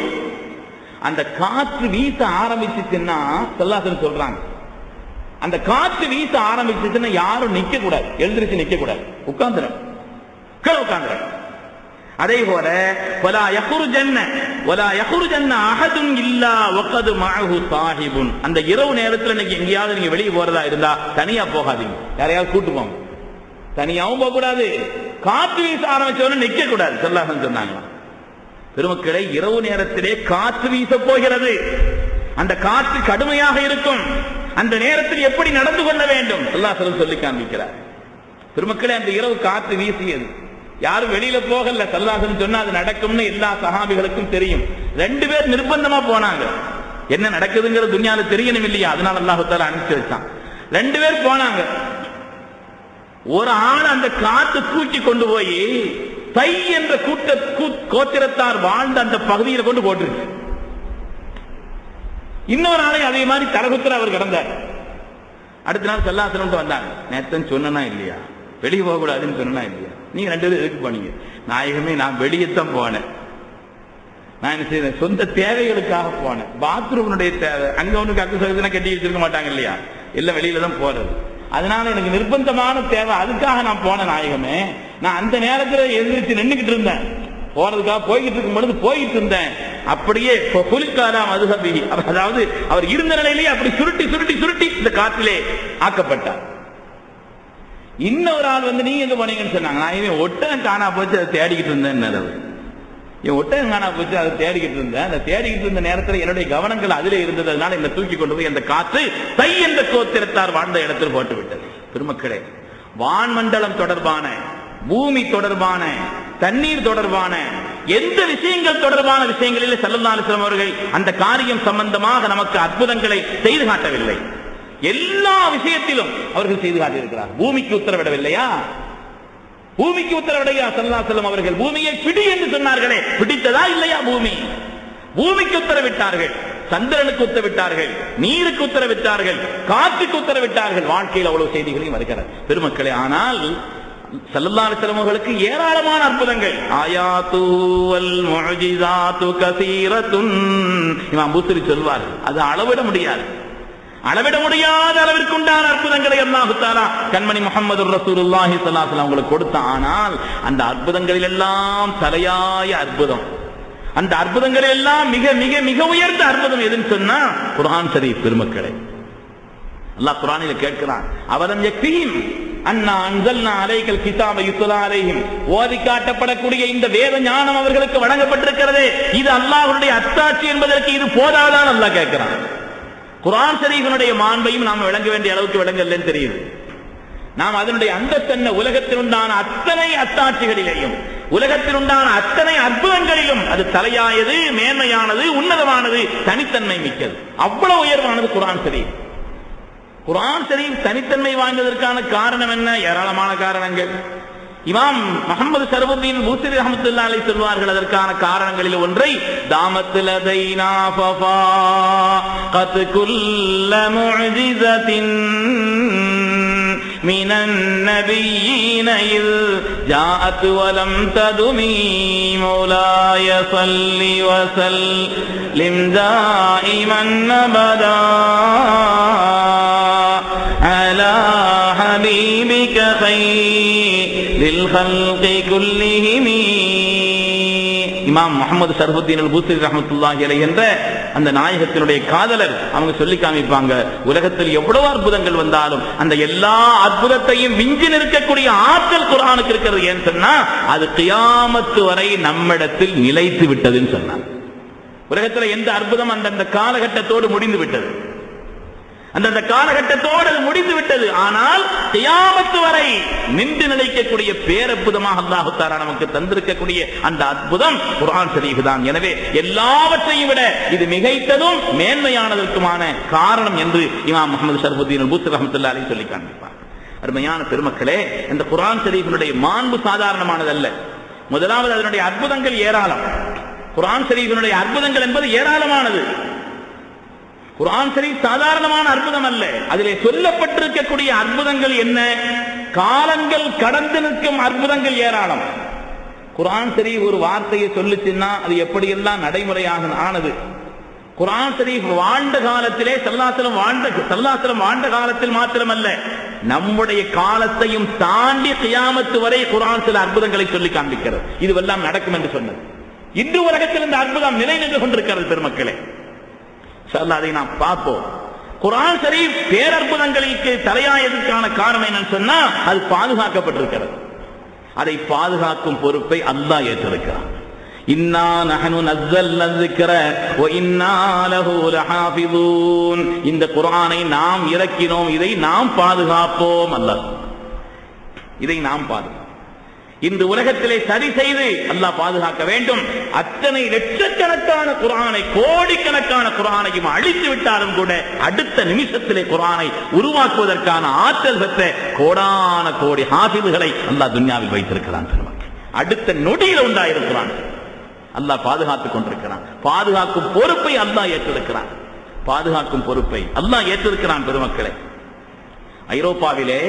அந்த காற்று வீச ஆரம்பிச்சுச்சுன்னா ஸல்லல்லாஹு அலைஹி சொல்றாங்க, அந்த காற்று வீச ஆரம்பிச்சுச்சுன்னா யாரும் நிக்க கூடாது, எழுந்திருச்சு நிக்க கூடாது, உட்கார்ந்துடும், கீழே உட்கார்ந்துடும். அதே போல வலா யஹ்ருஜன்ன அஹதுன் இல்லா வகத் மஅஹு சாஹிபுன், அந்த இரவு நேரத்தில் இன்னைக்கு எங்கேயாவது நீங்க வெளியே போறதா இருந்தா தனியா போகாதீங்க, யாரையாவது கூட்டு போங்க. தனியாவும் போக கூடாது, காற்று வீச ஆரம்பிச்சவன நிக்க கூடாது. ஸல்லல்லாஹு அலைஹி சொன்னாங்க. பெருமக்களே, இரவு நேரத்திலே காற்று வீச போகிறது, அந்த காற்று கடுமையாக இருக்கும், அந்த நேரத்தில் எப்படி நடந்து கொள்ள வேண்டும் ஸல்லல்லாஹு அலைஹி சொல்லி காண்பிக்கிறார். பெருமக்களே, அந்த இரவு காற்று வீசியது, யாரும் வெளியில போகல. ஸல்லல்லாஹு அலைஹி சொன்னா அது நடக்கும்னு எல்லா சஹாபிகளுக்கும் தெரியும். 2 பேர் நிர்பந்தமா போனாங்க, என்ன நடக்குதுங்கிறது துன்யால தெரியணும் இல்லையா, அதனால அல்லாஹ் தஆலா அனுப்பிச்சு வச்சான். 2 பேர் போனாங்க. ஒரு ஆள் அந்த காற்று தூக்கி கொண்டு போய் தை என்ற கோத்திரத்தார் வாழ்ந்த அந்த பகுதியில் கொண்டு போட்டுருக்கு. இன்னொரு ஆளை அதே மாதிரி தலகுத்துல அவர் கிடந்தார். அடுத்த நாள் ஸல்லல்லாஹு அலைஹி வஸல்லம் வந்தாங்க, நேத்தன் சொன்னா இல்லையா, வெளியே போக கூடாதுன்னு சொன்னா இல்லையா, நீங்க 2 பேரும் எதுக்கு போனீங்க? நாயகமே, நான் வெளியத்தான் போனேன், நான் என்ன செய்யறேன், சொந்த தேவைகளுக்காக போனேன், பாத்ரூமுடைய தேவை, அங்க ஒண்ணு கக்கு சகுதுனா கட்டி வச்சிருக்க மாட்டாங்க இல்லையா, எல்லாம் வெளியில தான் போறது, அதனால எனக்கு நிர்பந்தமான தேவை, அதுக்காக நான் போனேன் நாயகமே. நான் அந்த நேரத்தில் எழுந்திரிச்சு நின்றுகிட்டு இருந்தேன், போறதுக்காக போய்கிட்டு இருக்கும் பொழுது போயிட்டு இருந்தேன், அப்படியே அதாவது அவர் இருந்த நிலையிலேயே அப்படி சுருட்டி சுருட்டி சுருட்டி இந்த காற்றிலே ஆக்கப்பட்டார். இன்னொரு ஆள் வந்து நீங்க எங்க போனீங்கன்னு சொன்னாங்க. நான் இவன் ஒட்டகம் காணா போச்சு, அதை தேடிக்கிட்டு இருந்தேன். என் ஒட்டகம் காணா போச்சு, அதை தேடிக்கிட்டு இருந்தேன். அந்த தேடிக்கிட்டு இருந்த நேரத்தில் என்னுடைய கவனங்கள் அதிலே இருந்ததுனால என்னை தூக்கி கொண்டு போய் அந்த காற்று தை என்ற கோத்திரத்தார் வாழ்ந்த இடத்தில் போட்டு விட்டது. பெருமக்களே, வான்மண்டலம் தொடர்பான, பூமி தொடர்பான, தண்ணீர் தொடர்பான எந்த விஷயங்கள் தொடர்பான விஷயங்களில் ஸல்லல்லாஹு அலைஹி வஸல்லம் அவர்கள் அந்த காரியம் சம்பந்தமாக நமக்கு அற்புதங்களை செய்து காட்டவில்லை. எல்லா விஷயத்திலும் அவர்கள் செய்து காட்டியிருக்கிறார். பூமிக்கு உத்தரவிடவில்லையா? பூமிக்கு உத்தரவிடையா ஸல்லல்லாஹு அலைஹி வஸல்லம் அவர்கள்? பூமியை பிடி என்று சொன்னார்களே, பிடித்ததா இல்லையா? பூமிக்கு உத்தரவிட்டார்கள், சந்திரனுக்கு உத்தரவிட்டார்கள், நீருக்கு உத்தரவிட்டார்கள், காற்றுக்கு உத்தரவிட்டார்கள். வாழ்க்கையில் அவ்வளவு செய்திகளையும் வருகிறது பெருமக்களே. ஆனால் ஸல்லல்லாஹு அலைஹி வஸல்லம் அவர்களுக்கு ஏராளமான அற்புதங்கள், ஆயாத்து வல் முஅஜிஸாத்து கஸீரத்துன், இமாம் பூஸரி சொல்வார், அது அளவிட முடியாது, அளவிட முடியாத அளவிற்கு உண்டான அற்புதங்களை அல்லாஹ் தஆலா கண்மணி முஹம்மது ரசூலுல்லாஹி ஸல்லல்லாஹு அலைஹி வஸல்லம் அவங்களுக்கு கொடுத்தான். ஆனால் அந்த அற்புதங்களில் எல்லாம் தலையாய அற்புதம், அந்த அற்புதங்களில் எல்லாம் மிக மிக மிக உயர்ந்த அற்புதம் எதுன்னு சொன்னா குர்ஆன் ஷரீஃப். பெருமக்களே, அல்லாஹ் குர்ஆனிலே கேட்கிறான், அவலம் யக்ஃபீஹிம் அன்னா அன்ஸல்னா அலைக்கல் கிதாப யுத்லா அலைஹிம், ஓதி காட்டப்படக்கூடிய இந்த வேத ஞானம் அவர்களுக்கு வழங்கப்பட்டிருக்கிறது, இது அல்லாஹ்வுடைய அத்தாட்சி என்பதற்கு இது போதாதான் அல்லாஹ் கேட்கிறான். குர்ஆன் ஷரீஃபினுடைய மாண்பையும் நாம் விளங்க வேண்டிய அளவுக்கு விளங்கலன்னு தெரியுது. நாம் அதனுடைய அந்தஸ்து உலகத்தில் உண்டான அத்தனை அத்தாட்சிகளிலேயும், உலகத்தில் உண்டான அத்தனை அற்புதங்களிலும் அது தலையாயது, மேன்மையானது, உன்னதமானது, தனித்தன்மை மிக்கது, அவ்வளவு உயர்வானது குர்ஆன் ஷரீஃப். குர்ஆன் ஷரீஃப் தனித்தன்மை வாய்ந்ததற்கான காரணம் என்ன? ஏராளமான காரணங்கள். இமாம் முஹம்மது ஷரஃபுத்தீன் பூஸரி ரஹ்மத்துல்லாஹி அலைஹி சொல்வார்கள், அதற்கான காரணங்களில் ஒன்றை தாமத் லதைனா ஃபஃபா கத் குல்ல முஅஜிஸத்தின் மினன் நபிய்யீன இல் ஜாஅத் வலம் ததுமி மௌலாய ஸல்லி வஸல்லிம் தாயிமன் அபதா அலா ஹபீபிக கைரில் ஹல்கி குல்லிஹிம். இமாம் முஹம்மது ஷரஃபுத்தீன் பூஸரி ரஹ்மத்துல்லாஹி அலைஹி என்ற அந்த நாயகத்தினுடைய காதலர் அவங்க சொல்லி காமிப்பாங்க, உலகத்தில் எவ்வளவு அற்புதங்கள் வந்தாலும் அந்த எல்லா அற்புதத்தையும் விஞ்சி நிற்கக்கூடிய ஆற்றல் குர்ஆனுக்கு இருக்கிறது. ஏன்னு சொன்னா அது கியாமத்து வரை நம்மிடத்தில் நிலைத்து விட்டதுன்னு சொன்னார். உலகத்தில் எந்த அற்புதம் அந்தந்த காலகட்டத்தோடு முடிந்து விட்டது, அந்தந்த காலகட்டத்தோடு அது முடிந்து விட்டது. ஆனால் கியாமத்து வரை நின்று நிலைக்கக்கூடிய பேரற்புதமாக அல்லாஹ் தஆலா நமக்கு தந்திருக்கக்கூடிய அந்த அற்புதம் குர்ஆன் ஷரீஃப் தான். எனவே எல்லாவற்றையும் விட இது மிகைத்ததும் மேன்மையானதற்குமான காரணம் என்று இமாம் முஹம்மது ஷரஃபுத்தீன் பூஸரி ரஹ்மத்துல்லாஹி அலைஹி சொல்லி காண்பிப்பார். அருமையான பெருமக்களே, இந்த குர்ஆன் ஷரீஃபினுடைய மாண்பு சாதாரணமானதல்ல. முதலாவது அதனுடைய அற்புதங்கள் ஏராளம். குர்ஆன் ஷரீஃபினுடைய அற்புதங்கள் என்பது ஏராளமானது. குர்ஆன் ஷரீஃப் சாதாரணமான அற்புதம் அல்ல. அதிலே சொல்லப்பட்டிருக்கக்கூடிய அற்புதங்கள் என்ன? காலங்கள் கடந்து நிற்கும் அற்புதங்கள் ஏராளம். குர்ஆன் ஷரீஃப் ஒரு வார்த்தையை சொல்லுச்சுன்னா அது எப்படியெல்லாம் நடைமுறையாக ஆனது. குர்ஆன் ஷரீஃப் வாழ்ந்த காலத்திலே ஸல்லல்லாஹு வாழ்ந்த காலத்தில் மாத்திரமல்ல, நம்முடைய காலத்தையும் தாண்டி கியாமத்து வரை குர்ஆன் சில அற்புதங்களை சொல்லி காண்பிக்கிறது. இதுவெல்லாம் நடக்கும் என்று சொன்னது. இன்று உலகத்தில் இந்த அற்புதம் நிலை நின்று கொண்டிருக்கிறது பெருமக்களே. அதை நாம் பார்ப்போம். குர்ஆன் ஷரீஃப் பேரற்புதங்களுக்கு தலையாயதற்கான காரணம் என்னன்னு சொன்னா அது பாதுகாக்கப்பட்டிருக்கிறது. அதை பாதுகாக்கும் பொறுப்பை அல்லாஹ் ஏற்றிருக்கிறான். இன்னா நஹ்னு நஸ்ஸல்னா ذிக்ர வ இன்னா லஹு லஹாஃபிதூன். இந்த குர்ஆனை நாம் இறக்கினோம், இதை நாம் பாதுகாப்போம். அல்லாஹ் இதை நாம் பாதுகாப்போம். இந்த உலகத்திலே சரி செய்து அல்லாஹ் பாதுகாக்க வேண்டும். அத்தனை லட்சக்கணக்கான குர்ஆனை, கோடிக்கணக்கான குர்ஆனையும் அழித்து விட்டாலும் கூட அடுத்த நிமிஷத்திலே குர்ஆனை உருவாக்குவதற்கான ஆற்றல் பெற்ற கோடான கோடி ஹாஃபிதுகளை அல்லாஹ் துன்யாவில் வைத்திருக்கிறான். அடுத்த நொடியில் உண்டாயிருக்கிறான். அல்லாஹ் பாதுகாத்துக் கொண்டிருக்கிறான். பாதுகாக்கும் பொறுப்பை அல்லாஹ் ஏற்றிருக்கிறான். பாதுகாக்கும் பொறுப்பை அல்லாஹ் ஏற்றிருக்கிறான். பெருமக்களே, ஐரோப்பாவிலே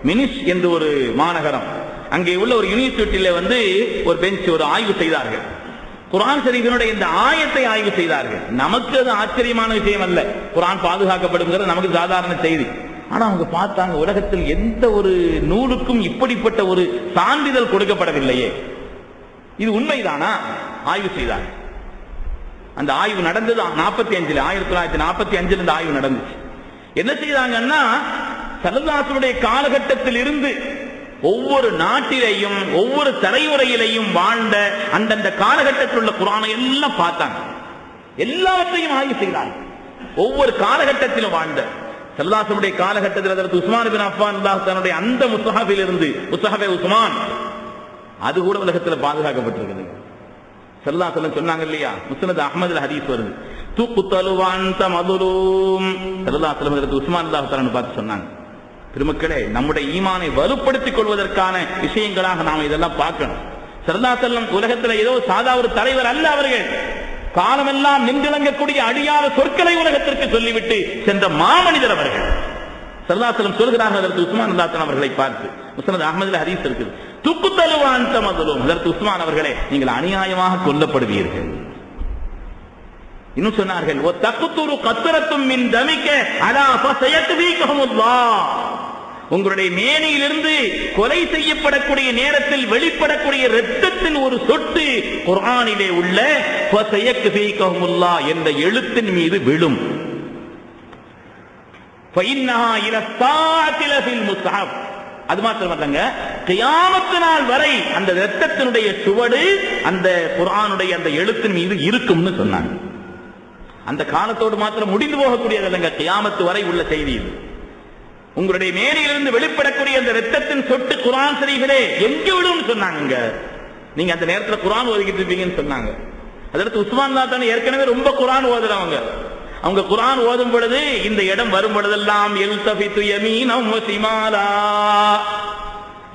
மினிஷ் என்று ஒரு மாநகரம், அங்கே உள்ள ஒரு யூனிவர்சிட்டியில ஒரு பெஞ்ச் ஒரு ஆய்வு செய்தார்கள். குர்ஆன் ஷரீஃபினுடைய இந்த ஆயத்தை ஆய்வு செய்தார்கள். நமக்கு அது ஆச்சரியமான விஷயம் அல்ல, குர்ஆன் பாதுகாக்கப்படுங்கிறது நமக்கு சாதாரண செய்தி. ஆனா அவங்க பார்த்தாங்க, உலகத்தில் எந்த ஒரு நூலுக்கும் இப்படிப்பட்ட ஒரு சான்றிதழ் கொடுக்கப்படவில்லையே, இது உண்மைதானா? ஆய்வு செய்தாங்க. அந்த ஆய்வு நடந்தது 1945 இந்த ஆய்வு நடந்துச்சு. என்ன செய்தாங்கன்னா, ஸல்லல்லாஹு காலகட்டத்தில் இருந்து ஒவ்வொரு நாட்டிலேயும் ஒவ்வொரு தலைமுறையிலையும் வாழ்ந்த அந்தந்த காலகட்டத்தில் உள்ள குர்ஆனை எல்லாம் பார்த்தாங்க. எல்லாவற்றையும் ஆய்வு செய்தாங்க. ஒவ்வொரு காலகட்டத்திலும் வாழ்ந்த ஸல்லல்லாஹு காலகட்டத்தில் ஹஜ்ரத் உஸ்மான் பின் அஃபான் ரலியல்லாஹு தஆலா அந்த முஸ்ஹஃபில் இருந்து முஸ்ஹஃபே உஸ்மான் அது கூட உலகத்தில் பாதுகாக்கப்பட்டிருக்குது. ஸல்லல்லாஹு அலைஹி வஸல்லம் சொன்னாங்க இல்லையா, முஸ்னத் அஹ்மதுல ஹதீஸ் வருது, துக்தலு வ அன்த மதுலூம். ஸல்லல்லாஹு அலைஹி வஸல்லம் உஸ்மான் ரலியல்லாஹு தஆலா பார்த்து சொன்னாங்க, பெருமக்களே, நம்முடைய ஈமானை வலுப்படுத்திக் கொள்வதற்கான விஷயங்களாக நாம் இதெல்லாம் பார்க்கணும். ஸல்லல்லாஹு அலைஹி வஸல்லம் உலகத்தில் ஏதோ சாதா ஒரு தலைவர் அல்ல. அவர்கள் காலமெல்லாம் நின்றிலங்கக்கூடிய அழியாத சொற்களை உலகத்திற்கு சொல்லிவிட்டு சென்ற மாமனிதர் அவர்கள். ஸல்லல்லாஹு அலைஹி வஸல்லம் சொல்கிறார்கள் ஹஜ்ரத் உஸ்மான் ரலியல்லாஹு தஆலா அவர்களை பார்த்து, முஸ்னத் அஹ்மதுல ஹதீஸ் இருக்குது, துக்தலு வ அன்த மதுலூம். ஹஜ்ரத் உஸ்மான் அவர்களே, நீங்கள் அநியாயமாக கொல்லப்படுவீர்கள். இன்னும் சொன்னார்கள், ஒ தக்துரு கத்ரத்தும் மின் தமிக அலா ஃபஸயத்வீகஹுமுல்லாஹ். உங்களுடைய மேனியிலிருந்து கொலை செய்யப்படக்கூடிய நேரத்தில் வெளிப்படக்கூடிய இரத்தத்தின் ஒரு சொட்டு குர்ஆனிலே உள்ள ஃபஸயத்வீகஹுமுல்லாஹ் என்ற எழுத்தின் மீது விழும். ஃபஇன்னஹா இலா ஸாஅத்தி லஃபில் முஸ்ஹஃப். அது மாத்திரமல்லங்க, கியாமத் நாள் வரை அந்த இரத்தத்தினுடைய சுவடு அந்த குர்ஆனுடைய அந்த எழுத்தின் மீது இருக்கும்னு சொன்னாங்க. அந்த காலத்தோடு மாத்திரம் முடிந்து போகக்கூடியது அல்லங்க, கியாமத்து வரை உள்ள செய்தி இது. உங்களுடைய மேனியிலிருந்து வெளிப்படக்கூடிய அந்த இரத்தத்தின் சொட்டு குர்ஆன் ஷரீஃபிலே எங்க விழும்னு சொன்னாங்க. நீங்க அந்த நேரத்தில் குர்ஆன் ஓதிக்கிட்டு இருப்பீங்கன்னு சொன்னாங்க. அதற்கு உஸ்மான் தான் ஏற்கனவே ரொம்ப குர்ஆன் ஓதுறவங்க. அவங்க குர்ஆன் ஓதும் பொழுது இந்த இடம் வரும் பொழுதெல்லாம் யல்தஃபிது யமீனம் வ ஷிமாலா,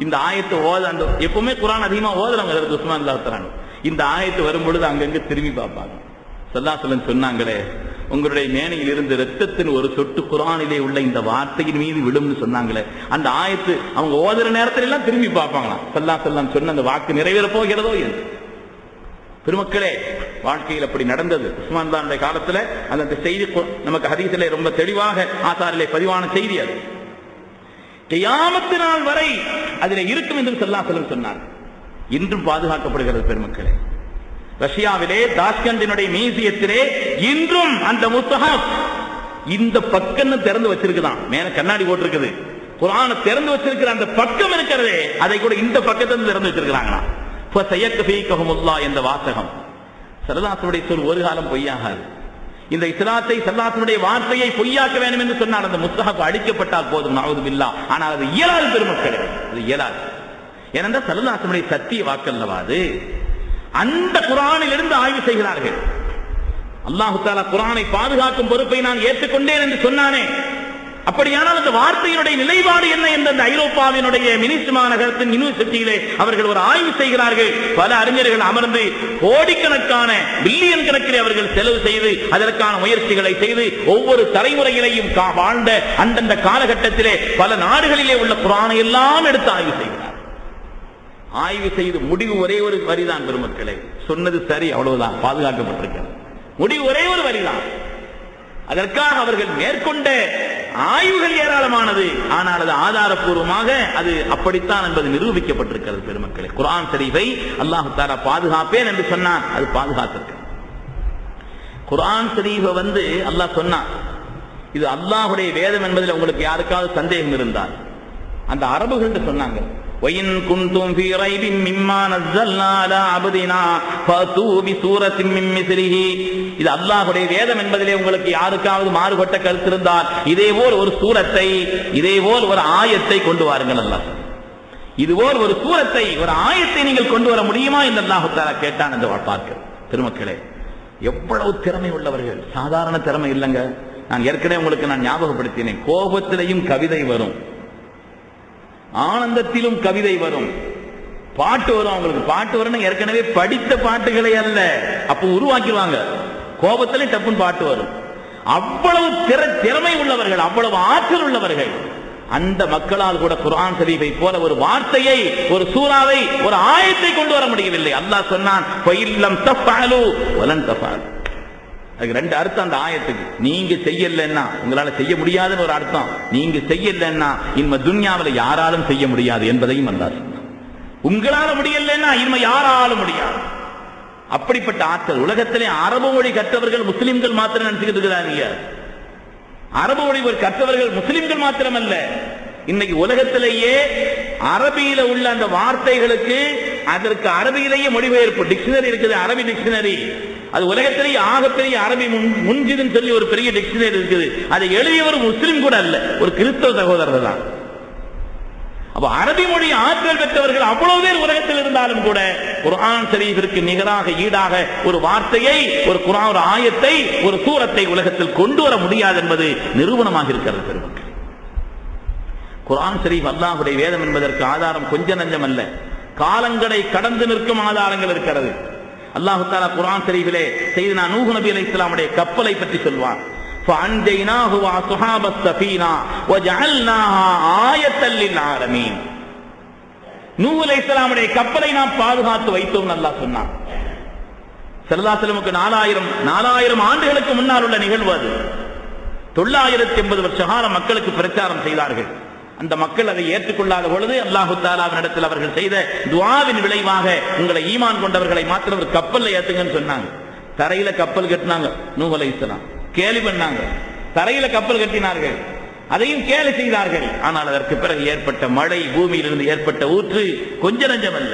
இந்த ஆயத்தை ஓத, அந்த எப்பவுமே குர்ஆன் அதிகமா ஓதுறவங்க அதற்கு உஸ்மான் தான். இந்த ஆயத்து வரும் பொழுது அங்கங்க திரும்பி பார்ப்பாங்க. ஸல்லல்லாஹு அலைஹி வஸல்லம் சொன்னாங்களே, உங்களுடைய மேனையில் இருந்து இரத்தத்தின் ஒரு சொட்டு குர்ஆனிலே உள்ள இந்த வார்த்தையின் மீது விழும்னு சொன்னாங்களே, அந்த ஆயத்து அவங்க ஓதுற நேரத்தில் எல்லாம் திரும்பி பார்ப்பாங்களாம். ஸல்லல்லாஹு அலைஹி வஸல்லம் சொன்ன அந்த வாக்கு நிறைவேற போகிறதோ என்று. பெருமக்களே, வாழ்க்கையில் அப்படி நடந்தது. உஸ்மான் தான் காலத்தில் அந்த செய்தி நமக்கு ஹதீஸிலே ரொம்ப தெளிவாக ஆசாரிலே பதிவான செய்தி. அது கியாமத் நாள் வரை அதிலே இருக்கும் என்று ஸல்லல்லாஹு அலைஹி வஸல்லம் சொன்னார். இன்றும் பாதுகாக்கப்படுகிறது. பெருமக்களே, ரஷ்யாவிலே தாஷ்கண்டினுடைய மியூசியத்திலே இன்றும் அந்த முஸ்ஹஃப் இந்த பக்கம் திறந்து வச்சிருக்குதான். மேல கண்ணாடி போட்டிருக்குது. குர்ஆனை திறந்து வச்சிருக்கிற அந்த பக்கம் இருக்கிறதே, அதை கூட இந்த பக்கத்திலிருந்து திறந்து வச்சிருக்கிறாங்களா. ஃபஸயக்ஃபீகஹுமுல்லாஹ் என்ற வாசகம். ஸல்லல்லாஹு சொல் ஒரு காலம் பொய்யாகாது. இந்த இஸ்லாத்தை ஸல்லல்லாஹு வார்த்தையை பொய்யாக்க வேண்டும் என்று சொன்னால் அந்த முஸ்ஹஃப் அடிக்கப்பட்டால் போதும், நஅூது பில்லாஹ். ஆனால் அது இயலாது பெருமக்களே, அது இயலாது. ஏனென்றால் ஸல்லல்லாஹு சத்திய வாக்கல்லவா அது. அந்த குர்ஆனில் இருந்து ஆய்வு செய்கிறார்கள். அல்லாஹ் தஆலா குர்ஆனை பாதுகாக்கும் பொறுப்பை நான் ஏற்றுக்கொண்டேன் என்று சொன்னானே, அப்படியானால் அந்த வார்த்தையினுடைய நிலைப்பாடு என்ன என்ற அந்த ஐரோப்பாவினுடைய மினிஸ்ட் மாநகரத்தின் யூனிவர்சிட்டியிலே அவர்கள் ஒரு ஆய்வு செய்கிறார்கள். பல அறிஞர்கள் அமர்ந்து கோடிக்கணக்கான பில்லியன் கணக்கில் அவர்கள் செலவு செய்து அதற்கான முயற்சிகளை செய்து ஒவ்வொரு தலைமுறையிலையும் வாழ்ந்த அந்தந்த காலகட்டத்திலே பல நாடுகளிலே உள்ள குர்ஆனை எல்லாம் எடுத்து ஆய்வு செய்கிறார். ஆய்வு செய்து முடிவு ஒரே ஒரு வரிதான் பெருமக்களே, சொன்னது சரி, அவ்வளவுதான், பாதுகாக்கப்பட்டிருக்கிறது. முடிவு ஒரே ஒரு வரிதான். அதற்காக அவர்கள் மேற்கொண்ட ஆய்வுகள் ஏராளமானது. ஆனால் அது ஆதாரப்பூர்வமாக அது அப்படித்தான் என்பது நிரூபிக்கப்பட்டிருக்கிறது. பெருமக்களே, குர்ஆன் ஷரீஃபை அல்லாஹ் தஆலா பாதுகாப்பேன் என்று சொன்னான், அது பாதுகாத்திருக்கிறது. குர்ஆன் ஷரீஃபை அல்லாஹ் சொன்னான், இது அல்லாஹ்வுடைய வேதம் என்பதில் உங்களுக்கு யாருக்காவது சந்தேகம் இருந்தால் அந்த அரபுகள் சொன்னாங்க, وَإِن كُنتُمْ فِي رَيْبٍ مِّمَّا نَزَّلْنَا عَلَى عَبْدِنَا فَأْتُوا بِسُورَةٍ مِّن مِّثْلِهِ. இது அல்லாஹ்வுடைய வேதம் என்பதிலே உங்களுக்கு யாருக்காவது மாறுபட்ட கருத்து இருந்தால் இதேபோல் ஒரு சூரத்தை, இதேபோல் ஒரு ஆயத்தை கொண்டு வாருங்கள். அல்லாஹ் இதுபோல் ஒரு சூரத்தை, ஒரு ஆயத்தை நீங்கள் கொண்டு வர முடியுமா என்று அல்லாஹ் தஆலா கேட்டான் என்று பார்க்கிறோம். பெருமக்களே, எவ்வளவு திறமை உள்ளவர்கள், சாதாரண திறமை இல்லைங்க. நான் ஏற்கனவே உங்களுக்கு ஞாபகப்படுத்தினேன், கோபத்திலையும் கவிதை வரும், ஆனந்தத்திலும் கவிதை வரும், பாட்டு வரும். அவங்களுக்கு பாட்டு வரும், ஏற்கனவே படித்த பாட்டுகளை அல்ல, அப்ப உருவாக்கிடுவாங்க. கோபத்திலே டப்புன்னு பாட்டு வரும். அவ்வளவு திறமை உள்ளவர்கள், அவ்வளவு ஆற்றல் உள்ளவர்கள். அந்த மக்களால் கூட குர்ஆன் ஷரீஃபை போல ஒரு வார்த்தையை, ஒரு சூறாவை, ஒரு ஆயத்தை கொண்டு வர முடியவில்லை. அல்லாஹ் சொன்னான், ஃபஇல்லம் தஃஅலு வலன் தஃஅலு. அதுக்கு ரெண்டு அர்த்தம் அந்த ஆயத்துக்கு. நீங்க செய்யலன்னா, உங்களால செய்ய முடியாதுன்னு ஒரு அர்த்தம். நீங்க செய்யலன்னா இன்ம துன்யாவில் யாராலும் செய்ய முடியாது என்பதையும் அல்லாஹ் சொன்னான். உங்களால முடியலன்னா இன்ம யாராலும் முடியாது. அப்படிப்பட்ட ஆற்றல் உலகத்திலே அரபு மொழி கற்றவர்கள் முஸ்லிம்கள் மாத்திரம் நினைச்சுக்கிட்டு இருக்கிறாங்க. அரபு மொழி கற்றவர்கள் முஸ்லிம்கள் மாத்திரமல்ல, இன்னைக்கு உலகத்திலேயே அரபியில உள்ள அந்த வார்த்தைகளுக்கு அதற்கு அரபியிலேயே மொழிபெயர்ப்பு டிக்ஷனரி இருக்குது. அரபி டிக்ஷனரி, அது உலகத்திலேயே ஆகப்பெரிய அரபி முன்ஜிதுன்னு சொல்லி ஒரு பெரிய டிக்ஷனரி இருக்குது. அதை எழுதியவர் முஸ்லிம் கூட அல்ல, ஒரு கிறிஸ்தவ சகோதரர் தான். அப்ப அரபி மொழி ஆற்றல் பெற்றவர்கள் அவ்வளவு பேர் உலகத்தில் இருந்தாலும் கூட குர்ஆன் ஷரீஃபிற்கு நிகராக, ஈடாக ஒரு வார்த்தையை, ஒரு குர்ஆன், ஒரு ஆயத்தை, ஒரு சூரத்தை உலகத்தில் கொண்டு வர முடியாது என்பது நிரூபணமாக இருக்கிறது. பெருமக்கள், குர்ஆன் ஷரீஃப் அல்லாஹ்வுடைய வேதம் என்பதற்கு ஆதாரம் கொஞ்ச நஞ்சம் அல்ல, காலங்களை கடந்து நிற்கும் ஆதாரங்கள் இருக்கிறது. அல்லாஹ் தஆலா குர்ஆன் ஷரீஃபிலே சையதுனா நூஹ் நபி அலைஹிஸ்ஸலாமுடைய கப்பலை பற்றி சொல்வார். فَأَنْجَيْنَاهُ وَأَصْحَابَ السَّفِينَةِ وَجَعَلْنَاهَا آيَةً لِلْعَالَمِينَ. நூஹ் அலைஹிஸ்ஸலாமுடைய கப்பலை நாம் பாதுகாத்து வைத்தோம் அல்லாஹ் சொன்னான். ஸல்லல்லாஹு அலைஹி வஸல்லம் 4000 ஆண்டுகளுக்கு முன்னால் உள்ள நிகழ்வு அது. 980 வருஷ காலம் மக்களுக்கு பிரச்சாரம் செய்தார்கள். அந்த மக்கள் அதை ஏற்றுக்கொள்ளாத பொழுது அல்லாஹ் தஆலாவின் இடத்தில் அவர்கள் செய்த துஆவின் விளைவாக உங்களை ஈமான் கொண்டவர்களை மாத்திரம் ஒரு கப்பல்ல ஏத்துங்கன்னு சொன்னாங்க. தரையில கப்பல் கட்டினாங்க நூஹ் அலைஹிஸ்ஸலாம், கேலி பண்ணாங்க. தரையில கப்பல் கட்டினார்கள், அதையும் கேலி செய்தார்கள். ஆனால் அதற்கு பிறகு ஏற்பட்ட மழை, பூமியிலிருந்து ஏற்பட்ட ஊற்று கொஞ்ச நஞ்சம் அல்ல.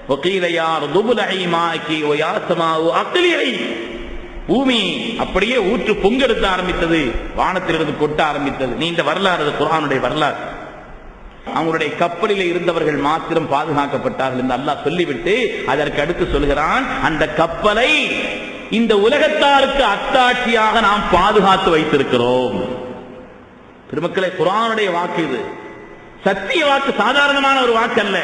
வகீல யா துபுலஇ மாகி வ யா ஸமாஉ அக்லிஇ. பூமி அப்படியே ஊற்று பொங்கெடுக்க ஆரம்பித்தது, வானத்திலிருந்து கொட்ட ஆரம்பித்தது. நீண்ட வரலாறு, குர்ஆனுடைய வரலாறு. அவங்களுடைய கப்பலில் இருந்தவர்கள் மாத்திரம் பாதுகாக்கப்பட்டார்கள் என்று அல்லாஹ் சொல்லிவிட்டு அதற்கு அடுத்து சொல்கிறான், அந்த கப்பலை இந்த உலகத்தாருக்கு அத்தாட்சியாக நாம் பாதுகாத்து வைத்திருக்கிறோம். பெருமக்களே, குர்ஆனுடைய வாக்கு இது, சத்திய வாக்கு, சாதாரணமான ஒரு வாக்கு அல்ல.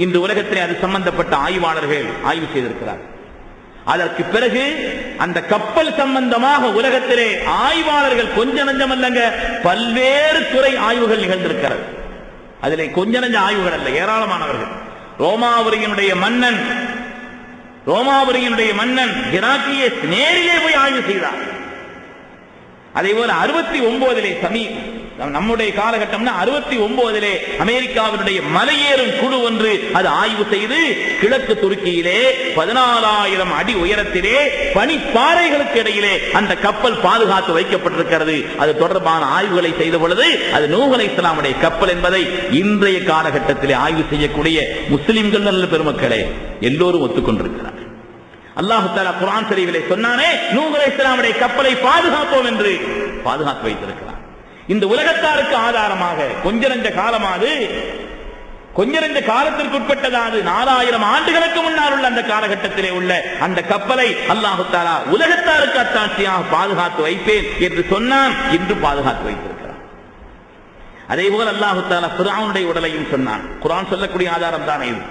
இந்த உலகத்திலே அது சம்பந்தப்பட்ட ஆய்வாளர்கள் ஆய்வு செய்திருக்கிறார். அதற்கு பிறகு அந்த கப்பல் சம்பந்தமாக உலகத்திலே ஆய்வாளர்கள் கொஞ்ச நஞ்சம் அல்லங்க, பல்வேறு துறை ஆய்வுகள் நிகழ்ந்திருக்கிறது. அதிலே கொஞ்ச நஞ்ச ஆய்வுகள் அல்ல, ஏராளமானவர்கள். ரோமாபுரியினுடைய மன்னன் ஹெராக்கிளியஸ் நேரிலே போய் ஆய்வு செய்தார். அதே போல 69 நம்முடைய காலகட்டம்னா 69 அமெரிக்காவினுடைய மலையேறும் குழு ஒன்று அது ஆய்வு செய்து கிழக்கு துருக்கியிலே 14,000 அடி உயரத்திலே பனிப்பாறைகளுக்கு இடையிலே அந்த கப்பல் பாதுகாத்து வைக்கப்பட்டிருக்கிறது. அது தொடர்பான ஆய்வுகளை செய்த பொழுது அது நூஹ் அலைஹிஸ்ஸலாமுடைய கப்பல் என்பதை இன்றைய காலகட்டத்திலே ஆய்வு செய்யக்கூடிய முஸ்லிம்கள் நல்ல பெருமக்களே எல்லோரும் ஒத்துக்கொண்டிருக்கிறார். அல்லாஹ் தஆலா குர்ஆன் ஷரீஃபிலே சொன்னானே, நூஹ் அலைஹிஸ்ஸலாமுடைய கப்பலை பாதுகாப்போம் என்று பாதுகாத்து வைத்திருக்கிறார். இந்த உலகத்தாருக்கு ஆதாரமாக கொஞ்ச நஞ்ச காலமாது, கொஞ்ச நஞ்ச காலத்திற்கு உட்பட்டதாது. 4000 ஆண்டுகளுக்கு முன்னால் உள்ள அந்த காலகட்டத்திலே உள்ள அந்த கப்பலை அல்லாஹ் தஆலா உலகத்தாருக்கு அத்தாட்சியாக பாதுகாத்து வைப்பேன் என்று சொன்னான். இன்று பாதுகாத்து வைத்திருக்கிறார். அதே போல அல்லாஹு தஆலா ஃபிரௌனுடைய உடலையும் சொன்னான். குர்ஆன் சொல்லக்கூடிய ஆதாரம் தான் இது.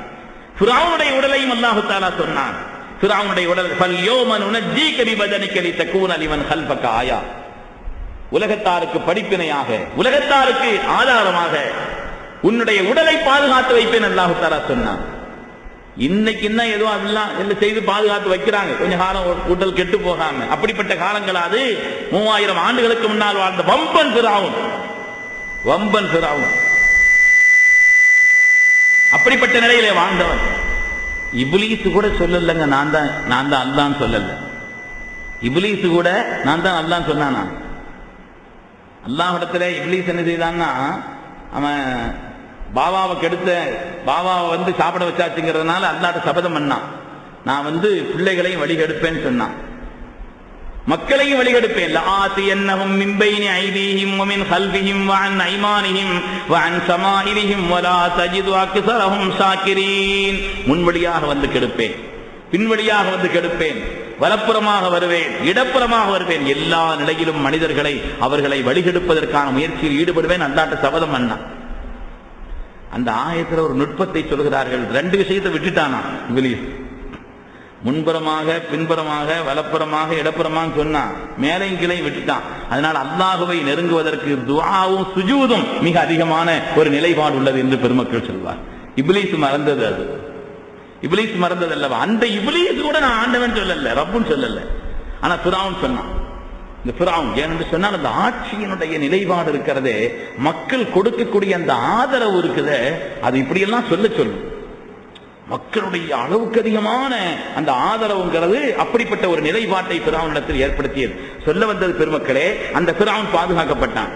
ஃபிரௌனுடைய உடலையும் அல்லாஹு தஆலா சொன்னான். ஃபிரௌனுடைய உடல் ஃபல்யௌம நுனஜ்ஜீக பிபதனிக லிதகூன லிமன் கல்பக ஆயா, உலகத்தாருக்கு படிப்பினையாக, உலகத்தாருக்கு ஆதாரமாக உன்னுடைய உடலை பாதுகாத்து வைப்பேன் அல்லாஹு தஆலா சொன்னான். இன்னைக்கு என்ன ஏதோ அதெல்லாம் எல்லாம் செய்து பாதுகாத்து வைக்கிறாங்க, கொஞ்ச காலம் உடல் கெட்டு போகாம. அப்படிப்பட்ட காலங்கள் அது 3000 ஆண்டுகளுக்கு முன்னால் வாழ்ந்த வம்பன் ஃபிரௌன். அப்படிப்பட்ட நிலையிலே வாழ்ந்தவன். இப்லீஸ் கூட சொல்லலங்க நான் தான் அல்லாஹ்னு சொல்லல. இப்லீஸ் கூட நான் தான் அல்லாஹ்னு சொன்னானா? அல்லாஹ்விடத்துல இப்லீஸ் என்ன செய்தான்னா, அவன் பாபாவை கெடுத்த, பாபாவை வந்து சாப்பிட வச்சாச்சுங்கிறதுனால அல்லாஹ்ட்ட சபதம் பண்ணான், நான் பிள்ளைகளையும் வழிகெடுப்பேன்னு சொன்னான், மக்களையும் வழிகெடுப்பேன். லஆதியன்னஹும் மின் பைனி ஐதீஹிம் வ மின் கல்பிஹிம் வ அன் ஐமானிஹிம் வ அன் ஸமாஇலிஹிம் வ லா தஜிது அக்ஸரஹும் ஷாக்கிரீன். முன்வழியாக வந்து கெடுப்பேன், பின்வழியாக வந்து கெடுப்பேன், வலப்புறமாக வருவேன், இடப்புறமாக வருவேன், எல்லா நிலையிலும் மனிதர்களை அவர்களை வழிகெடுப்பதற்கான முயற்சியில் ஈடுபடுவேன் அல்லாஹ்ட்ட சபதம் பண்ணான். அந்த ஆயத்துல ஒரு நுட்பத்தை சொல்கிறார்கள். 2 விஷயத்தை விட்டுட்டானா இப்லீஸ். முன்புறமாக, பின்புறமாக, வலப்புறமாக, இடப்புறமாக சொன்னா, மேலையும் கீழையும் விட்டுட்டான். அதனால் அல்லாஹுவை நெருங்குவதற்கு துஆவும் சுஜூதும் மிக அதிகமான ஒரு நிலைப்பாடு உள்ளது என்று பெருமக்கள் சொல்வார். இப்லீஸ் மறந்தது, அது இப்லீஸ் மறந்தது அல்லவா? அந்த இப்லீஸ் கூட நான் ஆண்டவன் சொல்லல, ரப்புன்னு சொல்லல. ஆனா ஃபிரௌன் சொன்னான். இந்த ஃபிரௌன் ஏனென்று சொன்னால் அந்த ஆட்சியினுடைய நிலைப்பாடு இருக்கிறதே, மக்கள் கொடுக்கக்கூடிய அந்த ஆதரவு இருக்குதே, அது இப்படியெல்லாம் சொல்லும். மக்களுடைய அளவுக்கு அதிகமான அந்த ஆதரவுங்கிறது அப்படிப்பட்ட ஒரு நிலைப்பாட்டை ஃபிரௌனிடத்தில் ஏற்படுத்தியது. சொல்ல வந்தது பெருமக்களே, அந்த ஃபிரௌன் பாதுகாக்கப்பட்டான்.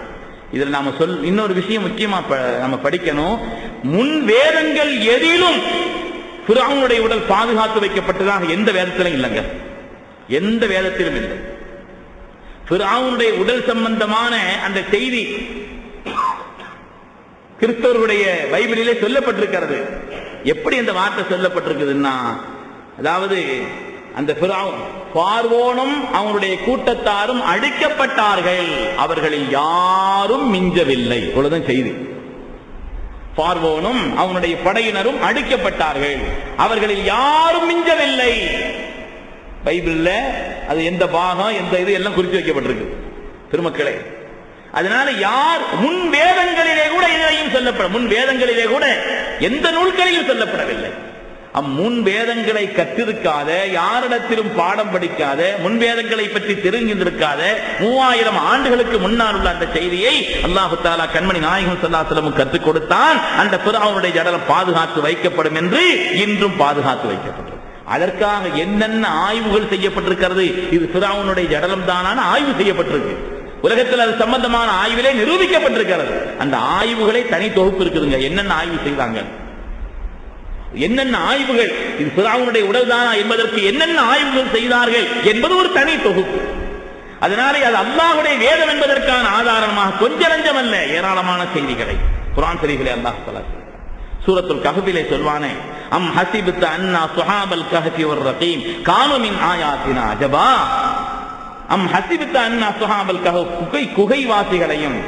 இதில் நாம இன்னொரு விஷயம் முக்கியமா நம்ம படிக்கணும். முன் வேதங்கள் எதிலும் ஃபிரௌனுடைய உடல் பாதுகாத்து வைக்கப்பட்டதாக எந்த வேதத்திலும் இல்லைங்க, எந்த வேதத்திலும் இல்லை. ஃபிரௌனுடைய உடல் சம்பந்தமான அந்த செய்தி கிறிஸ்தவர்களுடைய பைபிளிலே சொல்லப்பட்டிருக்கிறது. எப்படி அந்த வார்த்தை சொல்லப்பட்டிருக்குதுன்னா, அதாவது அந்த பார்வோனும் அவனுடைய கூட்டத்தாரும் அழிக்கப்பட்டார்கள், அவர்களில் யாரும் மிஞ்சவில்லை. இவ்வளவுதான் செய்தி. பார்வோனும் அவனுடைய படையினரும் அழிக்கப்பட்டார்கள், அவர்களில் யாரும் மிஞ்சவில்லை. பைபிள்ல அது எந்த பாகம், எந்த இது எல்லாம் குறித்து வைக்கப்பட்டிருக்கு திருமக்களே. அதனால யார் முன் வேதங்களிலே கூட இதையும் சொல்லப்பட, முன் வேதங்களிலே கூட எந்த நூல்களையும் சொல்லப்படவில்லை. முன் வேதங்களை கற்றிருக்காத, யாரிடத்திலும் பாடம் படிக்காத, முன் வேதங்களை பற்றி தெரிஞ்சிருக்காத 3000 ஆண்டுகளுக்கு முன்னால் உள்ள அந்த செய்தியை அல்லாஹு தஆலா கண்மணி நாயகம் ஸல்லல்லாஹு அலைஹி வஸல்லம் கற்றுக் கொடுத்தான். அந்த ஃபிரௌனுடைய ஜடலம் பாதுகாத்து வைக்கப்படும் என்று இன்றும் பாதுகாத்து வைக்கப்பட்டது. அதற்காக என்னென்ன ஆய்வுகள் செய்யப்பட்டிருக்கிறது, இது ஃபிரௌனுடைய ஜடலம் தானான ஆய்வு செய்யப்பட்டிருக்கு. உலகத்தில் அது சம்பந்தமான ஆய்விலே நிரூபிக்கப்பட்டிருக்கிறது. அந்த ஆய்வுகளை தனி தொகுப்பு இருக்குதுங்க. என்னென்ன ஆய்வு செய்தாங்க, என்னென்ன ஆய்வுகள், இது ஃபிரௌனுடைய உடல் தானா என்பதற்கு என்னென்ன ஆய்வுகள் செய்தார்கள் என்பது ஒரு தனி தொகுப்பு. அதனாலே அது அல்லாஹ்வுடைய வேதம் என்பதற்கான ஆதாரமாக கொஞ்ச நஞ்சம் அல்ல, ஏராளமான செய்திகளை குர்ஆன் ஷரீஃபிலே அல்லாஹ் தஆலா சூரத்துல் கஹ்ஃபிலே சொல்வானே, அம் ஹஸிபத அன்னா ஸஹாபல் கஹ்ஃபி வர் ரகீம் கானு மின் ஆயாத்தினா அஜபா. அம் ஹஸிபத அன்னா ஸஹாபல் கஹ்ஃப், குகைவாசிகளையும்,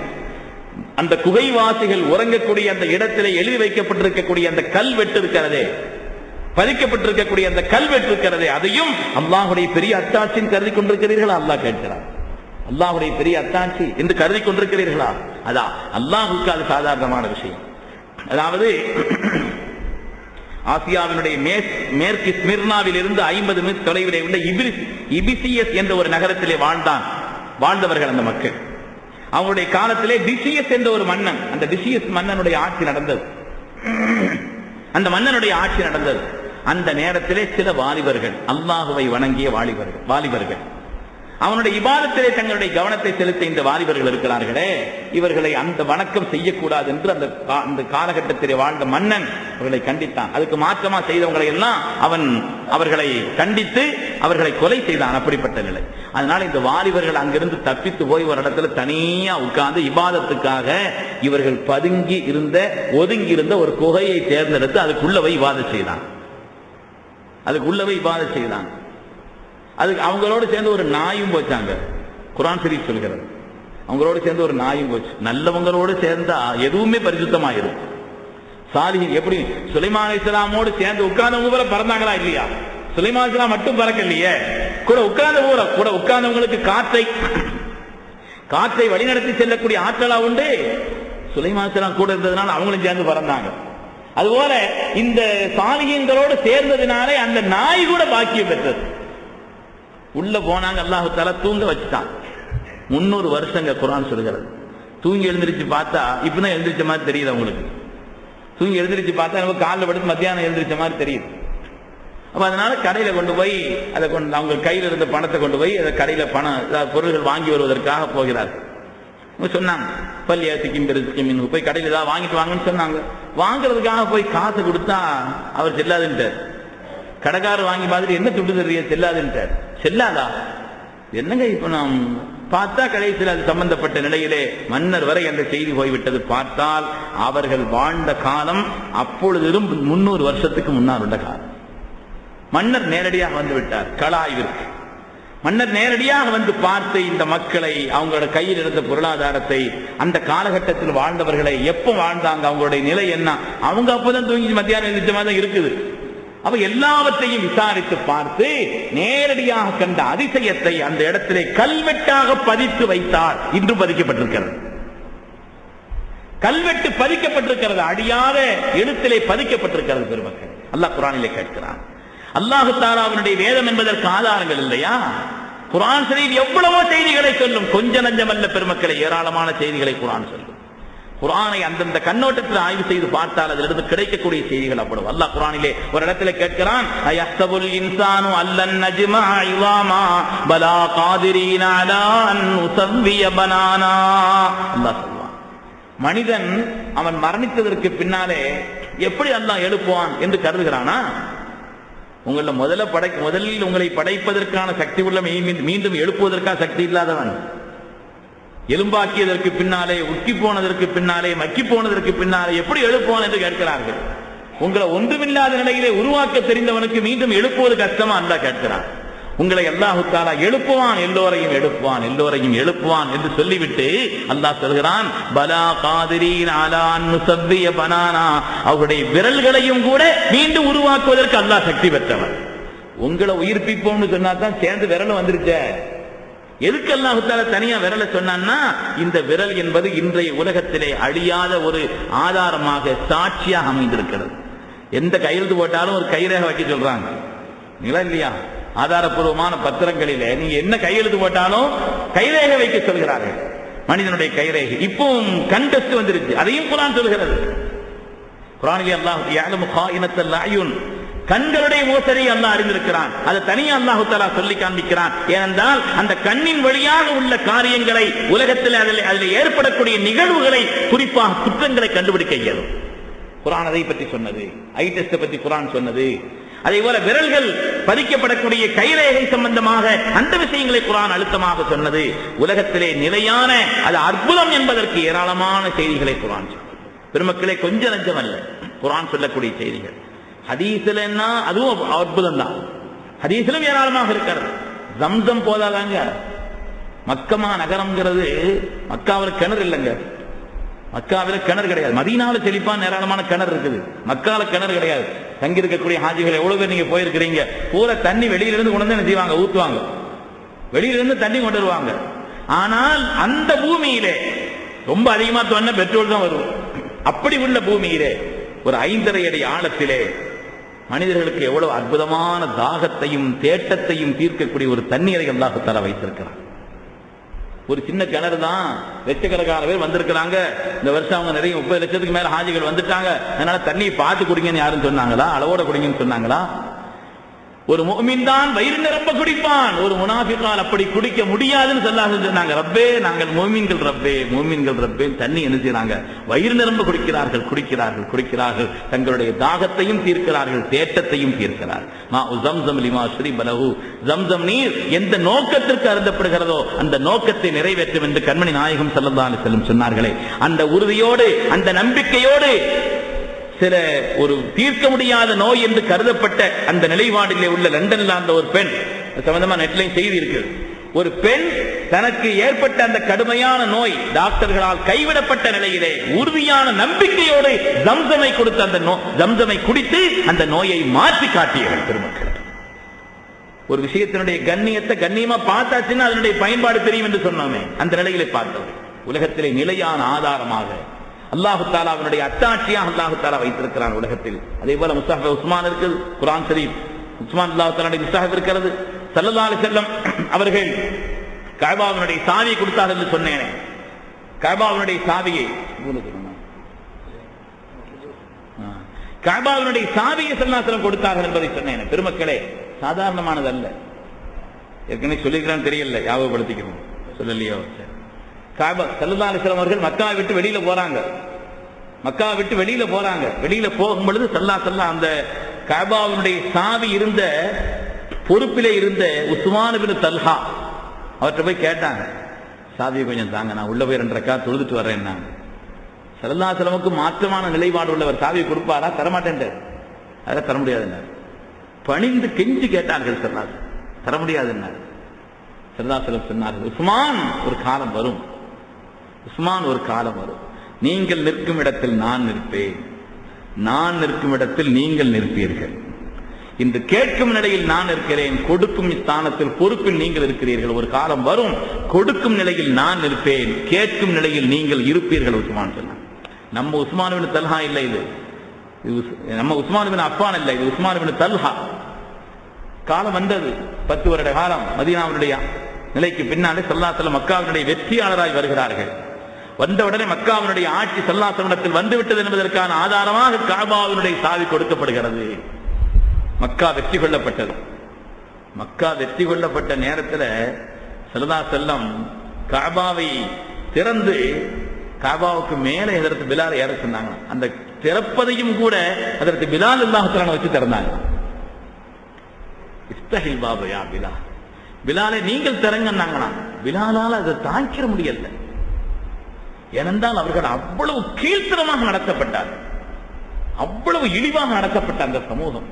அந்த குகைவாசிகள் உறங்கக்கூடிய அந்த இடத்திலே எழுதி வைக்கப்பட்டிருக்கக்கூடிய அந்த கல்வெட்டு இருக்கிறதே, பதிக்கப்பட்டிருக்கக்கூடிய அந்த கல்வெட்டு இருக்கிறதே, அதையும் அல்லாஹ்வுடைய பெரிய அத்தாட்சின்னு கருதி கொண்டிருக்கிறீர்களா? அல்லாஹ் கேட்கிறார். அல்லாஹ்வுடைய பெரிய அத்தாட்சி என்று கருதி கொண்டிருக்கிறீர்களா? அதான் அல்லாஹ்வுக்கு அது சாதாரணமான விஷயம். அதாவது ஆசியாவினுடைய மேற்கு ஸ்மிர்னாவில் இருந்து 50 மீட்டர் தொலைவிலே உள்ள இபிசியஸ் என்ற ஒரு நகரத்திலே வாழ்ந்தவர்கள் அந்த மக்கள். அவங்களுடைய காலத்திலே டிசியஸ் என்ற ஒரு மன்னன், அந்த டிசியஸ் மன்னனுடைய ஆட்சி நடந்தது. அந்த மன்னனுடைய ஆட்சி நடந்தது. அந்த நேரத்திலே சில வாலிபர்கள், அல்லாஹுவை வணங்கிய வாலிபர்கள், அவனுடைய இபாதத்திலே தங்களுடைய கவனத்தை செலுத்த இந்த வாலிபர்கள் இருக்கிறார்களே, இவர்களை அந்த வணக்கம் செய்யக்கூடாது என்று அந்த காலகட்டத்திலே வாழ்ந்த மன்னன் அவர்களை கண்டித்தான். அதுக்கு மாற்றமா செய்தவங்களை எல்லாம் அவர்களை கண்டித்து அவர்களை கொலை செய்தான். அப்படிப்பட்ட நிலை. அதனால இந்த வாலிபர்கள் அங்கிருந்து தப்பித்து போய் ஒரு இடத்துல தனியா உட்கார்ந்து இபாதத்துக்காக இவர்கள் ஒதுங்கி இருந்த ஒரு குகையை தேர்ந்தெடுத்து அதுக்குள்ள போய் இபாதத் செய்தான். அதுக்கு அவங்களோடு சேர்ந்து ஒரு நாயும் போச்சாங்க. குர்ஆன் ஷரீஃப் சொல்கிறது. அவங்களோட சேர்ந்து ஒரு நாயும் போச்சு. நல்லவங்களோடு சேர்ந்தா எதுவுமே பரிசுத்தமாயிரும். சாலிஹீன் எப்படி சுலைமான் அலைஹிஸ்ஸலாமோடு சேர்ந்து உட்கார்ந்தவங்க கூட பறந்தாங்களா இல்லையா? சுலைமான் அலைஹிஸ்ஸலாம் மட்டும் பறக்கலையே, கூட உட்கார்ந்தவங்களுக்கு காற்றை வழிநடத்தி செல்லக்கூடிய ஆற்றலா உண்டு. சுலைமான் அலைஹிஸ்ஸலாம் கூட இருந்ததுனால அவங்களும் சேர்ந்து பறந்தாங்க. அதுபோல இந்த சாலிஹீன்களோடு சேர்ந்ததுனாலே அந்த நாய் கூட பாக்கியம் பெற்றது. உள்ள போனாங்க, அல்லாஹ் தஆலா தூங்க வச்சுட்டான். 300 வருஷங்க குர்ஆன் சொல்கிறது. தூங்கி எழுந்திருச்சு பார்த்தா இப்பதான் எழுந்திருச்ச மாதிரி தெரியுது அவங்களுக்கு. தூங்கி எழுந்திருச்சு பார்த்தா நமக்கு காலில் படுத்து மத்தியானம் எழுந்திருச்ச மாதிரி தெரியுது. அப்ப அதனால கடையில கொண்டு போய் அதை கொண்டு அவங்க கையில் இருந்த பணத்தை கொண்டு போய் அதை கடையில பொருள்கள் வாங்கி வருவதற்காக போகிறார்கள். சொன்னாங்க பள்ளியாத்துக்கு போய் கடையில் ஏதாவது வாங்கிட்டு வாங்கன்னு சொன்னாங்க. வாங்குறதுக்காக போய் காசு கொடுத்தா அவர் செல்லாதுன்ட்டார். கடைக்காரர் வாங்கி பார்த்துட்டு என்ன துட்டு தெரிய செல்லாதுன்ட்டார். செல்லாதா என்னங்க இப்ப நாம் பார்த்தா கடைசியில் அது சம்பந்தப்பட்ட நிலையிலே மன்னர் வரை அந்த செய்தி போய்விட்டது. பார்த்தால் அவர்கள் வாழ்ந்த காலம் அப்பொழுதும் 300 வருஷத்துக்கு முன்னால் உள்ள காலம். மன்னர் நேரடியாக வந்து விட்டார் கலாய்விற்கு. மன்னர் நேரடியாக வந்து பார்த்து இந்த மக்களை, அவங்களோட கையில் இருந்த பொருளாதாரத்தை, அந்த காலகட்டத்தில் வாழ்ந்தவர்களை, எப்ப வாழ்ந்தாங்க, அவங்களுடைய நிலை என்ன, அவங்க அப்பதான் தூங்கி மத்தியானம் எழுந்திருச்ச மாதிரி தான் இருக்குது. அப்ப எல்லாவற்றையும் விசாரித்து பார்த்து நேரடியாக கண்ட அதிசயத்தை அந்த இடத்திலே கல்வெட்டாக பதித்து வைத்தார். இன்று பதிக்கப்பட்டிருக்கிறது. கல்வெட்டு பதிக்கப்பட்டிருக்கிறது, அடியாத எழுத்திலே பதிக்கப்பட்டிருக்கிறது. பெருமக்கள், அல்லாஹ் குர்ஆனிலே கேட்கிறான். அல்லாஹ் தஆலாவினுடைய வேதம் என்பதற்கு ஆதாரங்கள் இல்லையா? குர்ஆன் ஷரீஃப் எவ்வளவோ செய்திகளை சொல்லும். கொஞ்ச நஞ்சமல்ல பெருமக்களை, ஏராளமான செய்திகளை குர்ஆன் சொல்லும். குர்ஆனை அந்தந்த கண்ணோட்டத்தில் ஆய்வு செய்து பார்த்தால் அதிலிருந்து கிடைக்கக்கூடிய செய்திகள் அவ்வளவு. அல்லாஹ் குர்ஆனிலே ஒரு இடத்துல கேட்கிறான், அயஹ்சபுல் இன்சானு அல்லன் நஜ்மஅ இலாமா பலா காதிரீன அலா அன் நுஸவ்விய பனானா. அல்லாஹ் சொல்வான், மனிதன் அவன் மரணித்ததற்கு பின்னாலே எப்படி அல்லாஹ் எழுப்புவான் என்று கருதுகிறானா? உங்களை முதலில் உங்களை படைப்பதற்கான சக்தி உள்ள மீண்டும் எழுப்புவதற்கான சக்தி இல்லாதவன், எலும்பாக்கியதற்கு பின்னாலே, உக்கி போனதற்கு பின்னாலே, மக்கி போனதற்கு பின்னாலே எப்படி எழுப்புவான் என்று கேட்கிறார்கள். உங்களை ஒன்றுமில்லாத நிலையிலே உருவாக்க தெரிந்தவனுக்கு மீண்டும் எழுப்புவது கஷ்டமா அல்ல கேட்கிறான். உங்களை அல்லாஹ் தஆலா எழுப்புவான், எல்லோரையும் எழுப்புவான், எல்லோரையும் எழுப்புவான் என்று சொல்லிவிட்டு அல்லாஹ் சொல்கிறான், பலா காதிரீன் அலா அன் நுஸவ்விய பனானா. அவருடைய விரல்களையும் கூட மீண்டும் உருவாக்குவதற்கு அல்லாஹ் சக்தி பெற்றவன். உங்களை உயிர்ப்பிப்போம்னு சொன்னா தான் சேர்ந்து விரல் வந்துருச்சே. எதுக்கு அல்லாஹ் தஆலா தனியா விரலை சொன்னான்னா, இந்த விரல் என்பது இன்றைய உலகத்திலே அழியாத ஒரு ஆதாரமாக, சாட்சியாக அமைந்திருக்கிறது. எந்த கையெழுத்து போட்டாலும் ஒரு கைரேகை வைக்க சொல்றாங்க இல்லையா? ஆதாரப்பூர்வமான பத்திரங்களிலே நீங்க என்ன கையெழுத்து போட்டாலும் கைரேகை வைக்க சொல்கிறார்கள். மனிதனுடைய கைரேகை இப்பவும் கண் டெஸ்ட் வந்துருச்சு, அதையும் குர்ஆன் சொல்கிறது. குர்ஆனிலே அல்லாஹ் யஅலமு காயினத்தல் அயுன், கண்களுடைய மோசடியை அல்லாஹ் அறிந்திருக்கிறான். அதை தனியா அல்லாஹ் தஆலா சொல்லி காண்பிக்கிறான். ஏனென்றால் அந்த கண்ணின் வழியாக உள்ள காரியங்களை, உலகத்தில் அதில் ஏற்படக்கூடிய நிகழ்வுகளை, குறிப்பாக குற்றங்களை கண்டுபிடிக்க இயலும். குர்ஆன் அதை பற்றி சொன்னது, ஐ டெஸ்ட் பற்றி குர்ஆன் சொன்னது. அதே போல விரல்கள் பதிக்கப்படக்கூடிய கைரேகை சம்பந்தமாக அந்த விஷயங்களை குர்ஆன் அழுத்தமாக சொன்னது. உலகத்திலே நிலையான அது அற்புதம் என்பதற்கு ஏராளமான செய்திகளை குர்ஆன் சொன்னது. பெருமக்களே, கொஞ்சம் நஞ்சம் அல்ல குர்ஆன் சொல்லக்கூடிய செய்திகள். ஹதீஸ்ல என்ன, அதுவும் அற்புதம் தான். ஹதீஸ்லும் ஏராளமாக இருக்கிறது. ஜம்சம் போதாதாங்க? மக்கமா நகரம்ங்கிறது, மக்காவில் கிணறு இல்லைங்க, மக்காவில கிணறு கிடையாது. மதீனாவில் செழிப்பான ஏராளமான கிணறு இருக்குது, மக்கால கிணறு கிடையாது. தங்கி இருக்கக்கூடிய ஹாஜிகள் எவ்வளவு பேர் நீங்க போயிருக்கிறீங்க, பூரா தண்ணி வெளியிலிருந்து கொண்டு வந்து என்ன செய்வாங்க, ஊத்துவாங்க, வெளியிலிருந்து தண்ணி கொண்டு வருவாங்க. ஆனால் அந்த பூமியிலே ரொம்ப அதிகமா தோண பெட்ரோல் தான் வரும். அப்படி உள்ள பூமியிலே ஒரு 5.5 அடி ஆழத்திலே மனிதர்களுக்கு எவ்வளவு அற்புதமான தாகத்தையும் தேட்டத்தையும் தீர்க்கக்கூடிய ஒரு தண்ணீரை அல்லாஹ் தஆலா வைத்திருக்கிறார். ஒரு சின்ன கிணறு தான், லட்சக்கணக்கான பேர் வந்திருக்கிறாங்க. இந்த வருஷம் அவங்க நிறைய 30 லட்சத்துக்கு மேல ஹாஜிகள் வந்துட்டாங்க. அதனால தண்ணியை பார்த்து குடிங்கன்னு யாரும் சொன்னாங்களா? அளவோட குடிங்கன்னு சொன்னாங்களா? ஒரு முஃமின் தான் வயிறு நிரம்ப குடிப்பான், ஒரு முனாஃபிகான் அப்படி குடிக்க முடியாதுன்னு சொன்னாங்க. ரப்பே, நாங்கள் முஃமின்கள் ரப்பே, முஃமின்கள் ரப்பே. தண்ணி என்ன செய்றாங்க? வயிறு நிரம்ப குடிக்கிறார்கள், குடிக்கிறார்கள், குடிக்கிறார்கள். தங்களுடைய தாகத்தையும் தீர்க்கிறார்கள், தேட்டத்தையும் தீர்க்கிறார்கள். மாஉ ஸம்ஸம் லிமா ஷரிப லஹு. ஸம்ஸம் நீர் எந்த நோக்கத்திற்கு அருந்தப்படுகிறதோ அந்த நோக்கத்தை நிறைவேற்றும் என்று கண்மணி நாயகம் ஸல்லல்லாஹு அலைஹி வஸல்லம் சொன்னார்களே, அந்த உறுதியோடு, அந்த நம்பிக்கையோடு, சில ஒரு தீர்க்க முடியாத நோய் என்று கருதப்பட்ட அந்த நிலைப்பாடிலே உள்ள லண்டன்ல அந்த ஒரு பெண், சம்பந்தமா நெட்லையும் செய்தி இருக்கு, ஒரு பெண் தனக்கு ஏற்பட்ட அந்த கடுமையான நோய் டாக்டர்களால் கைவிடப்பட்ட நிலையிலே உறுதியான நம்பிக்கையோடு ஜம்சமை கொடுத்து அந்த ஜம்சமை குடித்து அந்த நோயை மாற்றி காட்டியவர்கள் பெருமக்கள். ஒரு விஷயத்தினுடைய கண்ணியத்தை கண்ணியமா பார்த்தாச்சுன்னா அதனுடைய பயன்பாடு தெரியும் என்று சொன்னோமே, அந்த நிலையிலே பார்த்தவர்கள் உலகத்திலே நிலையான ஆதாரமாக அல்லாஹு தாலாவினுடைய அத்தாட்சியாக அல்லாஹு தாலா வைத்திருக்கிறான் உலகத்தில். அதே போல முஸ்தஹப் உஸ்மான் இருக்குது, குர்ஆன் ஷரீஃப் உஸ்மான் அல்லாஹு தாலாவுடைய முஸ்தஹப் இருக்கிறது. ஸல்லல்லாஹு அலைஹி வஸல்லம் அவர்கள் கஅபாவினுடைய சாவியை கொடுத்தார்கள் என்று சொன்னேனே, கஅபாவினுடைய சாவியை கஅபாவினுடைய சாவியை ஸல்லல்லாஹு அலைஹி வஸல்லம் கொடுத்தார்கள் என்பதை சொன்னேனே. பெருமக்களே, சாதாரணமானது அல்ல. ஏற்கனவே சொல்லிக்கிறான்னு தெரியல, ஞாபகப்படுத்திக்கிறோம். சொல்லலையோ? கஅபா ஸல்லல்லாஹு அலைஹி வஸல்லம் அவர்கள் மக்காவை விட்டு வெளியில போறாங்க. மக்காவை விட்டு வெளியில போறாங்க. வெளியில போகும் பொழுது ஸல்லல்லாஹு அலைஹி வஸல்லம் அந்த கஅபாவினுடைய சாவி இருந்த பொறுப்பிலே இருந்த உஸ்மான் இப்னு தல்ஹா அவர்கிட்ட போய் கேட்டாங்க, சாவியை கொஞ்சம் தாங்க, நான் உள்ள போய் 2 ரக்காத் தொழுதுட்டு வர்றேன். ஸல்லல்லாஹு அலைஹி வஸல்லமுக்கு மாற்றமான நிலைப்பாடு உள்ளவர் சாவியை கொடுப்பாரா? தரமாட்டேன். அதெல்லாம் தர முடியாதுன்னார். பணிந்து கெஞ்சி கேட்டார்கள். ஸல்லல்லாஹு அலைஹி வஸல்லம் தர முடியாதுன்னார். ஸல்லல்லாஹு அலைஹி வஸல்லம் சொன்னார்கள், உஸ்மான் ஒரு காலம் வரும், உஸ்மான் ஒரு காலம் வரும், நீங்கள் நிற்கும் இடத்தில் நான் நிற்பேன், நான் நிற்கும் இடத்தில் நீங்கள் நிற்பீர்கள். இந்த கேட்கும் நிலையில் நான் இருக்கிறேன், கொடுக்கும் ஸ்தானத்தில் பொறுப்பில் நீங்கள் இருக்கிறீர்கள். ஒரு காலம் வரும், கொடுக்கும் நிலையில் நான் இருப்பேன், கேட்கும் நிலையில் நீங்கள் இருப்பீர்கள். உஸ்மான் சொன்னார். நம்ம உஸ்மான் இப்னு தல்ஹா இல்லை, இது நம்ம உஸ்மான் இப்னு அஃபான் இல்லை, இது உஸ்மான் இப்னு தல்ஹா. காலம் வந்தது, 10 வருட காலம் மதீனாவுடைய நிலைக்கு பின்னாலே ஸல்லல்லாஹு அலைஹி வஸல்லம் மக்காவினுடைய வெற்றியாளராய் வருகிறார்கள். வந்தவுடனே மக்காவினுடைய ஆட்சி ஸல்லல்லாஹு அலைஹி வஸல்லம் வந்துவிட்டது என்பதற்கான ஆதாரமாக கஅபாவினுடைய சாவி கொடுக்கப்படுகிறது. மக்கா வெற்றி கொள்ளப்பட்டது. மக்கா வெற்றி கொள்ளப்பட்ட நேரத்தில் ஸல்லல்லாஹு அலைஹி வஸல்லம் கஅபாவை திறந்து கஅபாவுக்கு மேலே ஹஜ்ரத் பிலால் ஏற சொன்னாங்க. அந்த திறப்பதையும் கூட ஹஜ்ரத் பிலால் அல்லாஹ் தஆலா வச்சு திறந்தாங்க. இஃப்தஹில் பாப யா பிலால், பிலாலை நீங்கள் திறங்கன்னாங்கனா பிலாலால் அதை தாங்கிட முடியல. ஏனென்றால் அவர்கள் அவ்வளவு கீழ்த்தரமாக நடத்தப்பட்டார், அவ்வளவு இழிவாக நடத்தப்பட்ட அந்த சமூகம்.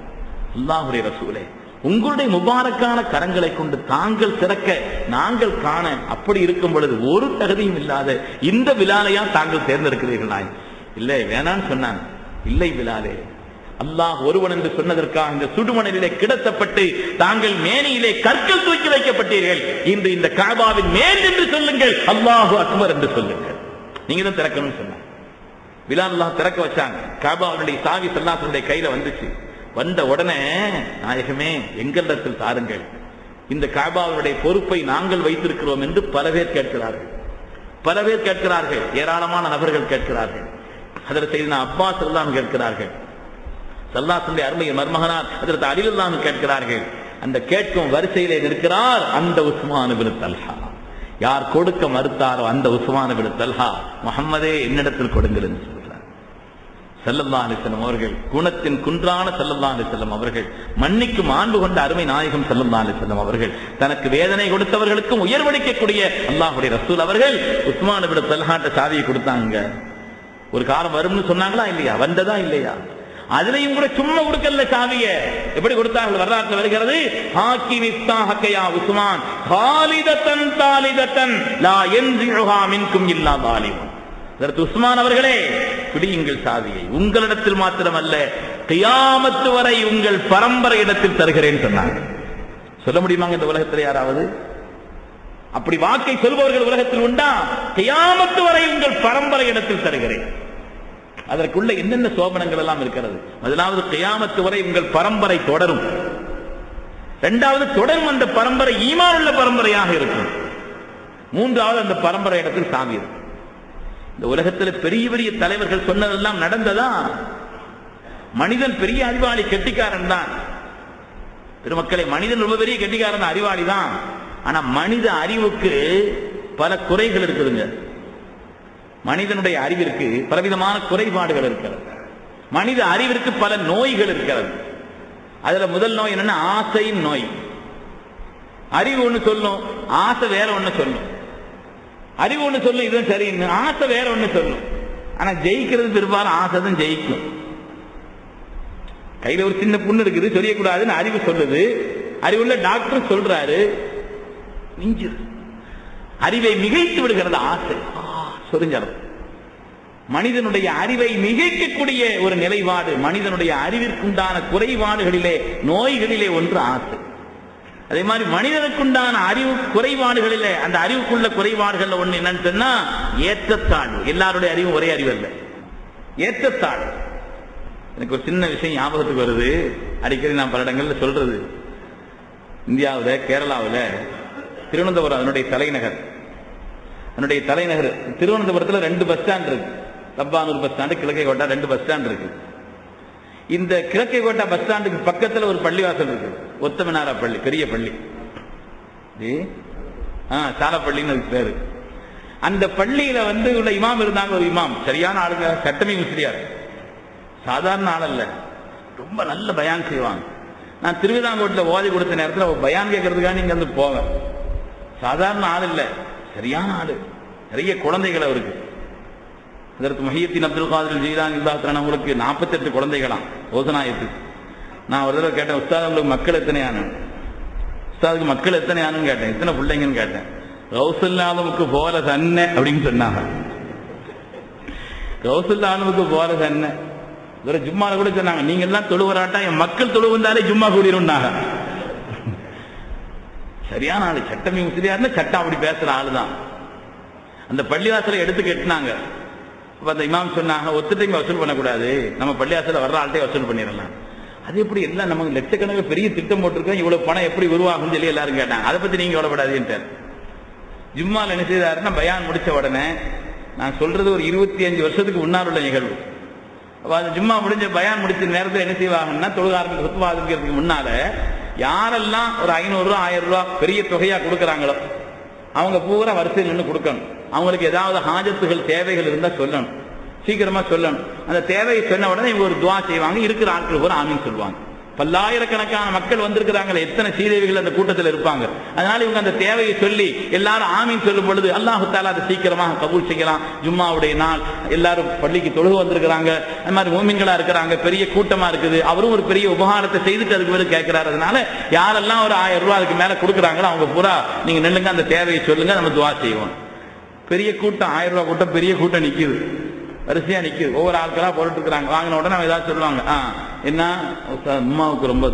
அல்லாஹ்வுடைய ரசூலே, உங்களுடைய முபாரக்கான கரங்களை கொண்டு தாங்கள் திறக்க நாங்கள் காண, அப்படி இருக்கும் பொழுது ஒரு தகுதியும் இல்லாத இந்த பிலாலையா தாங்கள் தேர்ந்தெடுக்கிறீர்கள்? இல்லை, வேணான்னு சொன்னாங்க. இல்லை பிலாலே, அல்லாஹ் ஒருவன் என்று சொன்னதற்காக இந்த சுடுமணலிலே கிடத்தப்பட்டு தாங்கள் மேனியிலே கற்கள் தூக்கி வைக்கப்பட்டீர்கள். இன்று இந்த கஅபாவின் மேல் என்று சொல்லுங்கள், அல்லாஹு அக்பர் என்று சொல்லுங்கள். நீங்க தான் திறக்கணும்னு சொன்னாங்க. பிலால் அல்லாஹ் திறக்க வச்சாங்க. கஅபாவுடைய சாவி ஸல்லல்லாஹு அலைஹி வஸல்லம் கையில வந்துச்சு. வந்த உடனே, நாயகமே எங்களிடத்தில் தாருங்கள், இந்த கஅபாவுடைய பொறுப்பை நாங்கள் வைத்திருக்கிறோம் என்று பல பேர் கேட்கிறார்கள். பல பேர் கேட்கிறார்கள், ஏராளமான நபர்கள் கேட்கிறார்கள். ஹஜ்ரத் சையதுனா அப்பாஸ் ரலியல்லாஹு அன்ஹு கேட்கிறார்கள், ஸல்லல்லாஹு அலைஹி வஸல்லம் அருமை மருமகனார் ஹஜ்ரத் அலி ரலியல்லாஹு அன்ஹு கேட்கிறார்கள். அந்த கேட்கும் வரிசையிலே நிற்கிறார் அந்த உஸ்மான் இப்னு தல்ஹா. யார் கொடுக்க மறுத்தாரோ அந்த உஸ்மான் இப்னு தல்ஹா, முஹம்மதே என்னிடத்தில் கொடுங்கள் என்று சொல்றார். ஸல்லல்லாஹு அலைஹி வஸல்லம் அவர்கள் குணத்தின் குன்றான ஸல்லல்லாஹு அலைஹி வஸல்லம் அவர்கள், மன்னிக்கும் மாண்பு கொண்ட அருமை நாயகம் ஸல்லல்லாஹு அலைஹி வஸல்லம் அவர்கள், தனக்கு வேதனை கொடுத்தவர்களுக்கும் உயர்வளிக்கக்கூடிய அல்லாஹ்வுடைய ரசூல் அவர்கள் உஸ்மான் இப்னு தல்ஹாட்ட சாவியை கொடுத்தாங்க. ஒரு காலம் வரும்னு சொன்னாங்களா இல்லையா? வந்ததா இல்லையா? அதுலயும் கூட சும்மா கொடுக்கல சாவிய. எப்படி கொடுத்தார்கள்? வரலாற்று வருகிறது, ஹாக்கி மிஃப்தாஹக யா உஸ்மான் காலிதத்தன் தாலிதத்தன் லா யன்ஸிஹா மின்கும் இல்லா தாலிம். ஹஜ்ரத் உஸ்மான் அவர்களே, பிடியுங்கள் சாவியை, உங்களிடத்தில் மாத்திரமல்ல கியாமத் வரை உங்கள் பரம்பரை இடத்தில் தருகிறேன் சொன்னாங்க. சொல்ல முடியுமாங்க இந்த உலகத்தில் யாராவது? அப்படி வாக்கை சொல்பவர்கள் உலகத்தில் உண்டா? கியாமத் வரை உங்கள் பரம்பரை இடத்தில் தருகிறேன். அதற்குள்ள என்னென்ன சோபனங்கள் எல்லாம் இருக்கிறது? முதலாவது, கியாமத் வரை உங்கள் பரம்பரை தொடரும். இரண்டாவது, தொடரும் அந்த பரம்பரை ஈமான் உள்ள பரம்பரையாக இருக்கும். மூன்றாவது, அந்த பரம்பரை இடத்தில் சாவி இருக்கும். இந்த உலகத்தில் பெரிய பெரிய தலைவர்கள் சொன்னதெல்லாம் நடந்ததா? மனிதன் பெரிய அறிவாளி, கெட்டிக்காரன் தான். பெருமக்களை, மனிதன் ரொம்ப பெரிய கெட்டிக்காரன், அறிவாளி தான். ஆனா மனித அறிவுக்கு பல குறைகள் இருக்குதுங்க. மனிதனுடைய அறிவிற்கு பலவிதமான குறைபாடுகள் இருக்கிறது. மனித அறிவிற்கு பல நோய்கள் இருக்கிறது. அதுல முதல் நோய் என்னன்னா ஆசையின் நோய். அறிவு ஒண்ணு சொல்லும், ஆசை வேற ஒண்ணு சொல்லும். அறிவு ஒண்ணு சொல்லும், இதுவும் சரி, ஆசை வேற ஒண்ணு சொல்லும். ஆனா ஜெயிக்கிறது பெரும்பாலும் ஆசை தான் ஜெயிக்கும். கையில ஒரு சின்ன புண்ணு இருக்குது, சொல்லக்கூடாதுன்னு அறிவு சொல்லுது. அறிவுள்ள டாக்டர் சொல்றாரு, மிஞ்சுது. அறிவை மிகைத்து விடுகிறது ஆசை, சொரிஞ்சறது. மனிதனுடைய அறிவை மிகைக்கக்கூடிய ஒரு நிலைப்பாடு. மனிதனுடைய அறிவிற்குண்டான குறைபாடுகளிலே, நோய்களிலே ஒன்று ஆசை. அதே மாதிரி மனிதனுக்குண்டான அறிவு குறைபாடுகளிலே, அந்த அறிவுக்குள்ள குறைபாடுகள் ஒன்று என்னன்னு சொன்னா ஏற்றத்தாழ்வு. எல்லாருடைய அறிவும் ஒரே அறிவு அல்ல, ஏற்றத்தாழ்வு. எனக்கு ஒரு சின்ன விஷயம் ஞாபகத்துக்கு வருது, அடிக்கடி நான் பல இடங்கள்ல சொல்றது. இந்தியாவில் கேரளாவில் திருவனந்தபுரம் அதனுடைய தலைநகர். அதனுடைய தலைநகர் திருவனந்தபுரத்தில் 2 பஸ் ஸ்டாண்ட் இருக்கு. தப்பானூர் பஸ் ஸ்டாண்டு, கிழக்கை கோட்டா 2 பஸ் ஸ்டாண்ட் இருக்கு. இந்த கிழக்கை கோட்டா பஸ் ஸ்டாண்டுக்கு பக்கத்தில் ஒரு பள்ளிவாசல் இருக்கு, ஒத்தமினாரா பள்ளி, பெரிய பள்ளி, சாலப்பள்ளின்னு அதுக்கு பேரு. அந்த பள்ளியில உள்ள இமாம் இருந்தாங்க. ஒரு இமாம் சரியான ஆளுங்க, சட்டமி முஸ்லியார், சாதாரண ஆள் அல்ல, ரொம்ப நல்ல பயான் செய்வாங்க. நான் திருவிதாங்கோட்டில் ஓதி கொடுத்த நேரத்தில் பயான் கேட்கறதுக்காக நீங்க வந்து போவேன். சாதாரண ஆள் இல்ல, சரியான ஆளு. நிறைய குழந்தைகள் அவருக்கு. அதற்கு முஹியத்தீன் அப்துல் காதிர் ஜீலானி அவங்களுக்கு 48 குழந்தைகளாம் ஓசனாயத்து. நான் ஒரு தடவை கேட்டேன், உஸ்தாத் உங்களுக்கு மக்கள் எத்தனையான? உஸ்தாதுக்கு மக்கள் எத்தனையானு கேட்டேன், எத்தனை பிள்ளைங்கன்னு கேட்டேன். கௌசல்லானுக்கு போல சன்ன அப்படின்னு சொன்னாங்க. கௌசல்லானுக்கு போல சன்ன. ஜும்மால கூட சொன்னாங்க, நீங்க எல்லாம் தொழுவராட்டா என் மக்கள் தொழு வந்தாலே ஜும்மா கூடிருந்தாங்க. சரியான ஆளு, சட்டமி முஸ்லியார்னு சட்டம் அப்படி பேசுற ஆளுதான். அந்த பள்ளிவாசலை எடுத்து கட்டினாங்க. அந்த இமாம் சொன்னாங்க, ஒத்துட்டையும் வசூல் பண்ணக்கூடாது, நம்ம பள்ளிவாசல வர்ற ஆள்கிட்டே வசூல் பண்ணிடலாம். அது எப்படி எல்லாம் நமக்கு லட்சக்கணக்கில் பெரிய திட்டம் போட்டிருக்கோம், இவ்வளவு பணம் எப்படி உருவாகும் சொல்லி எல்லாரும் கேட்டாங்க. அதை பத்தி நீங்க கவலைப்படாதுன்னு ஜும்மால என்ன செய்தாருன்னா, பயான் முடிச்ச உடனே, நான் சொல்றது ஒரு 25 வருஷத்துக்கு முன்னால் உள்ள நிகழ்வு. ஜும்மா முடிஞ்ச பயான் முடிச்ச நேரத்தில் என்ன செய்வாங்கன்னா, தொழுகாரத்துக்கு சுத்தமா ஆரம்பிக்கிறதுக்கு முன்னால யாரெல்லாம் ஒரு 500 ரூபா 1000 ரூபா பெரிய தொகையா கொடுக்கறாங்களோ அவங்க பூரா வரிசையில் நின்று கொடுக்கணும். அவங்களுக்கு ஏதாவது ஹாஜத்துகள் தேவைகள் இருந்தா சொல்லணும், சீக்கிரமா சொல்லணும். அந்த தேவையை சொன்ன உடனே இவங்க ஒரு துவா செய்வாங்க, இருக்கிற ஆட்கள் பூரா ஆமீன் சொல்லுவாங்க. பல்லாயிரக்கணக்கான மக்கள் வந்திருக்கிறாங்க, எத்தனை சீதேவிகள் அந்த கூட்டத்தில் இருப்பாங்க. அதனால இவங்க அந்த தேவையை சொல்லி எல்லாரும் ஆமீன் சொல்லும் பொழுது அல்லாஹு தஆலா அதை சீக்கிரமாக கபூல் செய்யலாம். ஜும்மாவுடைய நாள், எல்லாரும் பள்ளிக்கு தொழுக வந்திருக்கிறாங்க, அந்த மாதிரி மூமின்களா இருக்கிறாங்க, பெரிய கூட்டமா இருக்குது. அவரும் ஒரு பெரிய உபகாரத்தை செய்துட்டு அதுக்கு மேல கேட்கிறாரு. அதனால யாரெல்லாம் ஒரு 1000 ரூபாய் அதுக்கு மேல கொடுக்குறாங்களோ அவங்க பூரா நீங்க நில்லுங்க, அந்த தேவையை சொல்லுங்க, நம்ம துவா செய்வோம். பெரிய கூட்டம், 1000 ரூபாய் கூட்டம், பெரிய கூட்டம் நிக்குது, வரிசையா நிக்குது. ஒவ்வொரு ஆட்களா போட்டு இருக்கிறாங்க. வாங்கின உடனே ஏதாவது சொல்லுவாங்க, என்ன அம்மாவுக்கு ரொம்ப